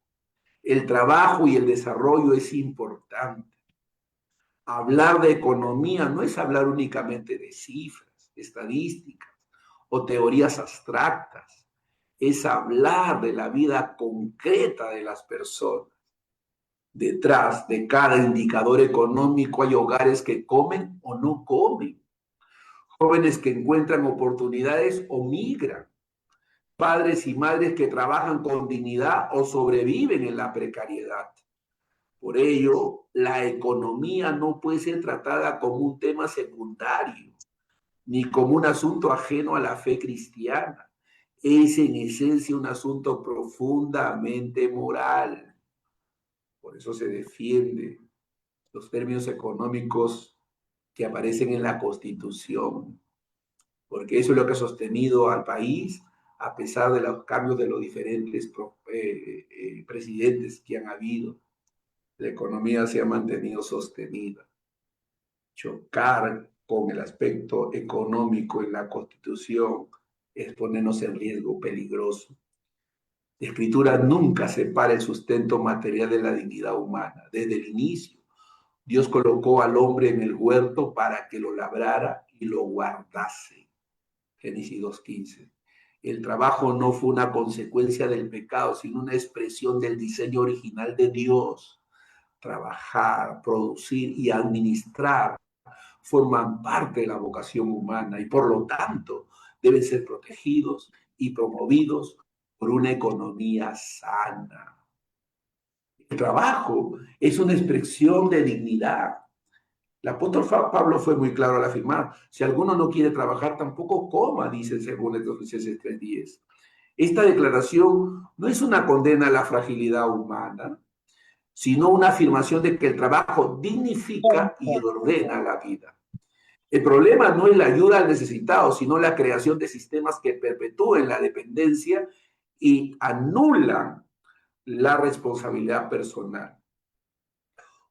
el trabajo y el desarrollo es importante. Hablar de economía no es hablar únicamente de cifras, estadísticas o teorías abstractas, es hablar de la vida concreta de las personas. Detrás de cada indicador económico hay hogares que comen o no comen, jóvenes que encuentran oportunidades o migran, padres y madres que trabajan con dignidad o sobreviven en la precariedad. Por ello, la economía no puede ser tratada como un tema secundario, ni como un asunto ajeno a la fe cristiana. Es en esencia un asunto profundamente moral. Por eso se defiende los términos económicos que aparecen en la Constitución, porque eso es lo que ha sostenido al país a pesar de los cambios de los diferentes presidentes que han habido. La economía se ha mantenido sostenida. Chocar con el aspecto económico en la Constitución es ponernos en riesgo peligroso. La Escritura nunca separa el sustento material de la dignidad humana. Desde el inicio, Dios colocó al hombre en el huerto para que lo labrara y lo guardase. Génesis 2:15. El trabajo no fue una consecuencia del pecado, sino una expresión del diseño original de Dios. Trabajar, producir y administrar forman parte de la vocación humana y por lo tanto deben ser protegidos y promovidos por una economía sana. El trabajo es una expresión de dignidad. El apóstol Pablo fue muy claro al afirmar, si alguno no quiere trabajar, tampoco coma, dice según Efesios 3:10. Esta declaración no es una condena a la fragilidad humana, sino una afirmación de que el trabajo dignifica y ordena la vida. El problema no es la ayuda al necesitado, sino la creación de sistemas que perpetúen la dependencia y anulan la responsabilidad personal.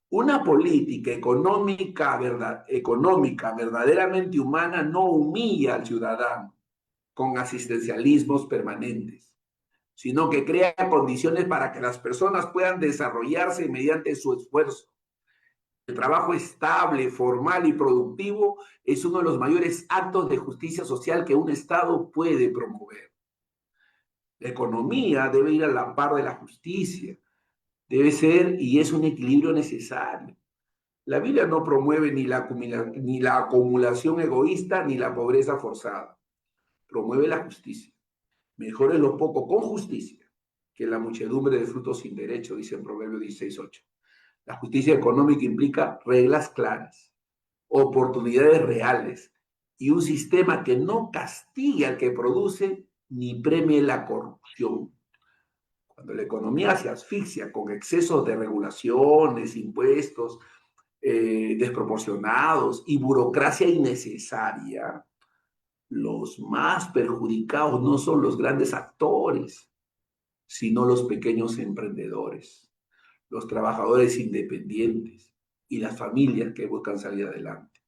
Una política económica verdaderamente humana no humilla al ciudadano con asistencialismos permanentes, sino que crea condiciones para que las personas puedan desarrollarse mediante su esfuerzo. El trabajo estable, formal y productivo es uno de los mayores actos de justicia social que un Estado puede promover. La economía debe ir a la par de la justicia, debe ser y es un equilibrio necesario. La Biblia no promueve ni la acumulación egoísta ni la pobreza forzada. Promueve la justicia. Mejor es lo poco con justicia que la muchedumbre de frutos sin derecho, dice en Proverbios 16:8. La justicia económica implica reglas claras, oportunidades reales y un sistema que no castigue al que produce ni premie la corrupción. Cuando la economía se asfixia con excesos de regulaciones, impuestos desproporcionados y burocracia innecesaria, los más perjudicados no son los grandes actores, sino los pequeños emprendedores, los trabajadores independientes y las familias que buscan salir adelante.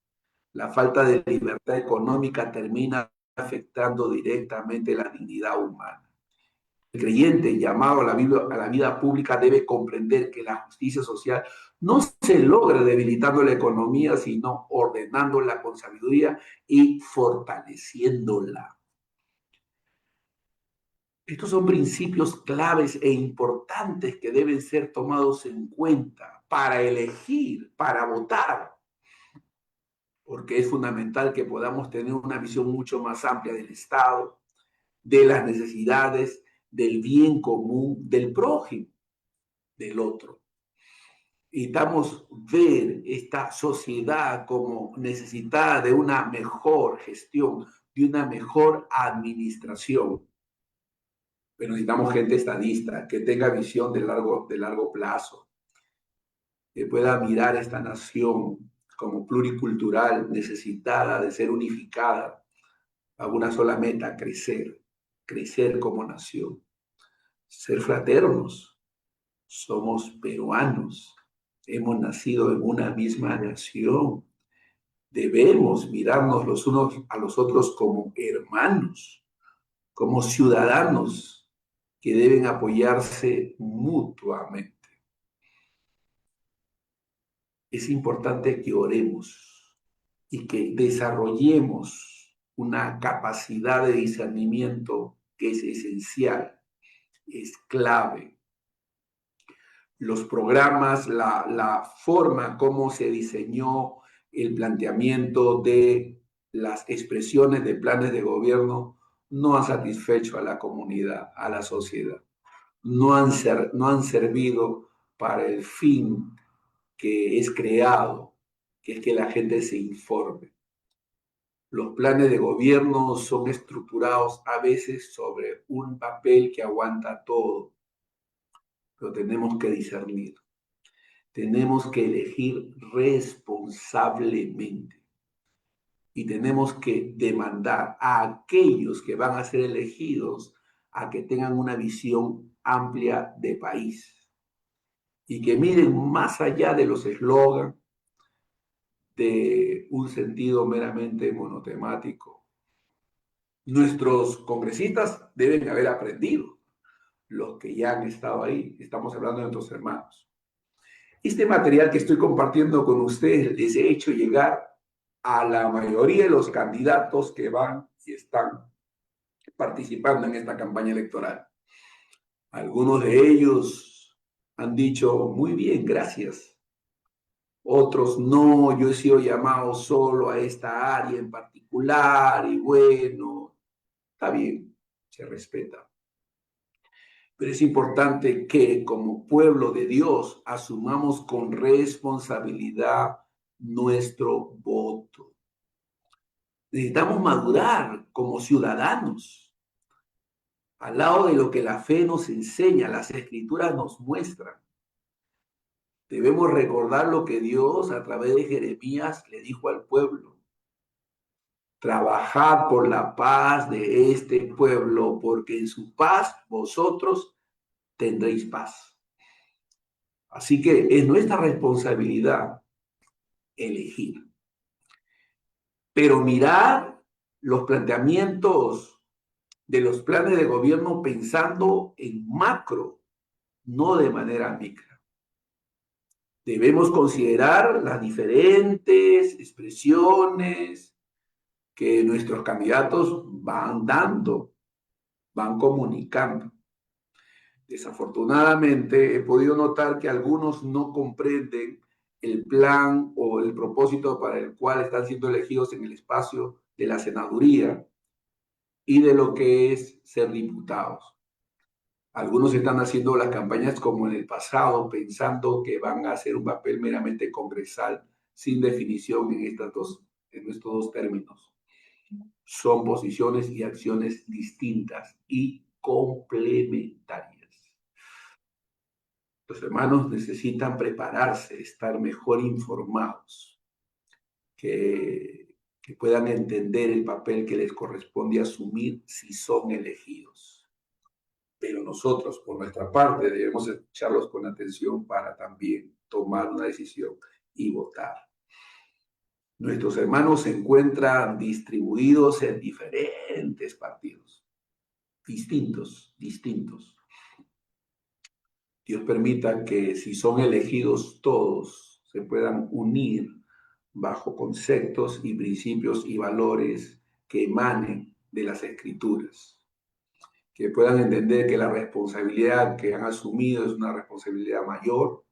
La falta de libertad económica termina afectando directamente la dignidad humana. El creyente llamado a la vida pública debe comprender que la justicia social no se logra debilitando la economía, sino ordenándola con sabiduría y fortaleciéndola. Estos son principios claves e importantes que deben ser tomados en cuenta para elegir, para votar, porque es fundamental que podamos tener una visión mucho más amplia del Estado, de las necesidades, del bien común, del prójimo, del otro. Necesitamos ver esta sociedad como necesitada de una mejor gestión, de una mejor administración. Pero necesitamos gente estadista, que tenga visión de largo plazo, que pueda mirar esta nación como pluricultural, necesitada de ser unificada a una sola meta, crecer como nación, ser fraternos. Somos peruanos, hemos nacido en una misma nación. Debemos mirarnos los unos a los otros como hermanos, como ciudadanos que deben apoyarse mutuamente. Es importante que oremos y que desarrollemos una capacidad de discernimiento que es esencial, es clave. Los programas, la forma como se diseñó el planteamiento de las expresiones de planes de gobierno no han satisfecho a la comunidad, a la sociedad. No han servido para el fin que es creado, que es que la gente se informe. Los planes de gobierno son estructurados a veces sobre un papel que aguanta todo, pero tenemos que discernir. Tenemos que elegir responsablemente. y tenemos que demandar a aquellos que van a ser elegidos a que tengan una visión amplia de país y que miren más allá de los eslogans, de un sentido meramente monotemático. Nuestros congresistas deben haber aprendido, los que ya han estado ahí, estamos hablando de nuestros hermanos. Este material que estoy compartiendo con ustedes les he hecho llegar a la mayoría de los candidatos que van y están participando en esta campaña electoral. Algunos de ellos han dicho, muy bien, gracias. Otros, no, yo he sido llamado solo a esta área en particular y bueno, está bien, se respeta. Pero es importante que como pueblo de Dios asumamos con responsabilidad nuestro voto. Necesitamos madurar como ciudadanos, al lado de lo que la fe nos enseña, las escrituras nos muestran. Debemos recordar lo que Dios a través de Jeremías le dijo al pueblo. Trabajad por la paz de este pueblo, porque en su paz vosotros tendréis paz. Así que es nuestra responsabilidad elegir. Pero mirar los planteamientos de los planes de gobierno pensando en macro, no de manera micro. Debemos considerar las diferentes expresiones que nuestros candidatos van dando, van comunicando. Desafortunadamente, he podido notar que algunos no comprenden el plan o el propósito para el cual están siendo elegidos en el espacio de la senaduría y de lo que es ser diputados. Algunos están haciendo las campañas como en el pasado, pensando que van a hacer un papel meramente congresal, sin definición en estos dos términos. Son posiciones y acciones distintas y complementarias. Los hermanos necesitan prepararse, estar mejor informados, que puedan entender el papel que les corresponde asumir si son elegidos. Pero nosotros, por nuestra parte, debemos escucharlos con atención para también tomar una decisión y votar. Nuestros hermanos se encuentran distribuidos en diferentes partidos, distintos. Dios permita que si son elegidos todos, se puedan unir bajo conceptos y principios y valores que emanen de las Escrituras, que puedan entender que la responsabilidad que han asumido es una responsabilidad mayor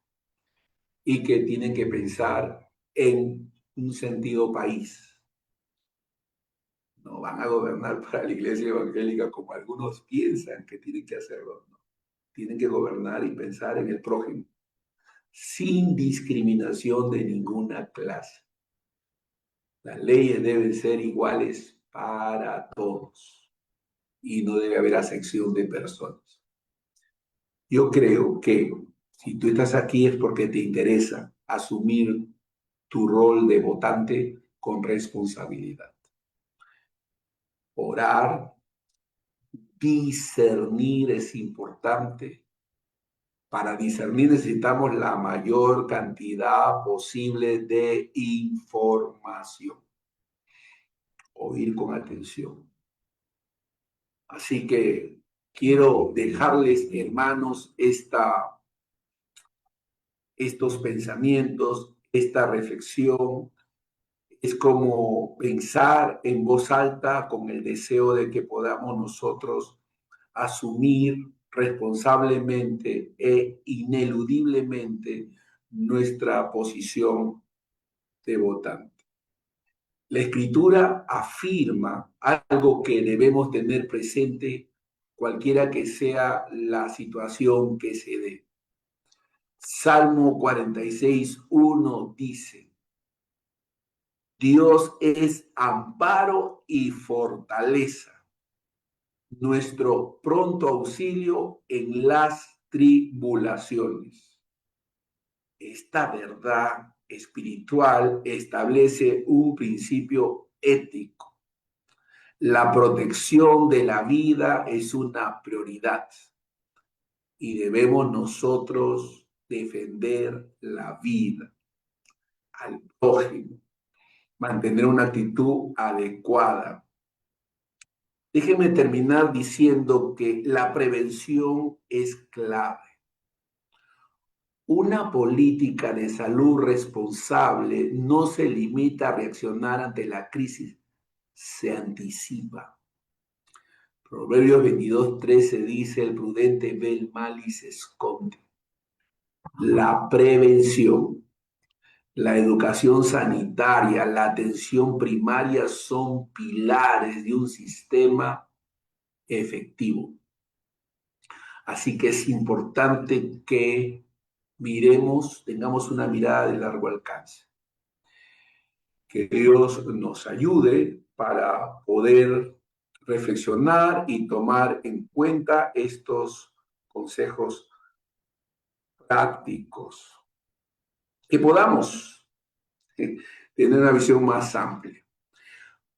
y que tienen que pensar en un sentido país. No van a gobernar para la iglesia evangélica como algunos piensan que tienen que hacerlo. No. Tienen que gobernar y pensar en el prójimo, sin discriminación de ninguna clase. Las leyes deben ser iguales para todos y no debe haber acepción de personas. Yo creo que si tú estás aquí es porque te interesa asumir tu rol de votante con responsabilidad. Orar, discernir es importante. Para discernir necesitamos la mayor cantidad posible de información. Oír con atención. Así que quiero dejarles, hermanos, estos pensamientos, esta reflexión. Es como pensar en voz alta con el deseo de que podamos nosotros asumir responsablemente e ineludiblemente nuestra posición de votante. La Escritura afirma algo que debemos tener presente cualquiera que sea la situación que se dé. Salmo 46:1 dice: Dios es amparo y fortaleza, nuestro pronto auxilio en las tribulaciones. Esta verdad espiritual establece un principio ético. La protección de la vida es una prioridad y debemos nosotros defender la vida al prójimo, mantener una actitud adecuada. Déjeme terminar diciendo que la prevención es clave. Una política de salud responsable no se limita a reaccionar ante la crisis, se anticipa. Proverbios 22:13 dice, el prudente ve el mal y se esconde. La prevención, la educación sanitaria, la atención primaria son pilares de un sistema efectivo. Así que es importante que miremos, tengamos una mirada de largo alcance. Que Dios nos ayude para poder reflexionar y tomar en cuenta estos consejos prácticos. Que podamos tener una visión más amplia.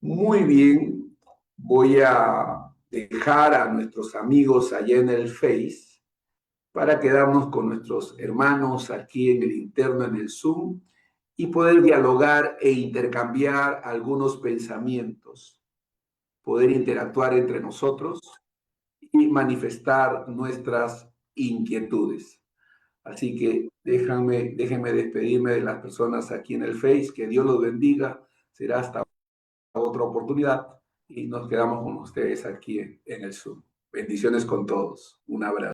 Muy bien, voy a dejar a nuestros amigos allá en el Face para quedarnos con nuestros hermanos aquí en el interno, en el Zoom, y poder dialogar e intercambiar algunos pensamientos, poder interactuar entre nosotros y manifestar nuestras inquietudes. Así que déjenme despedirme de las personas aquí en el Face, que Dios los bendiga, será hasta otra oportunidad y nos quedamos con ustedes aquí en el Zoom. Bendiciones con todos, un abrazo.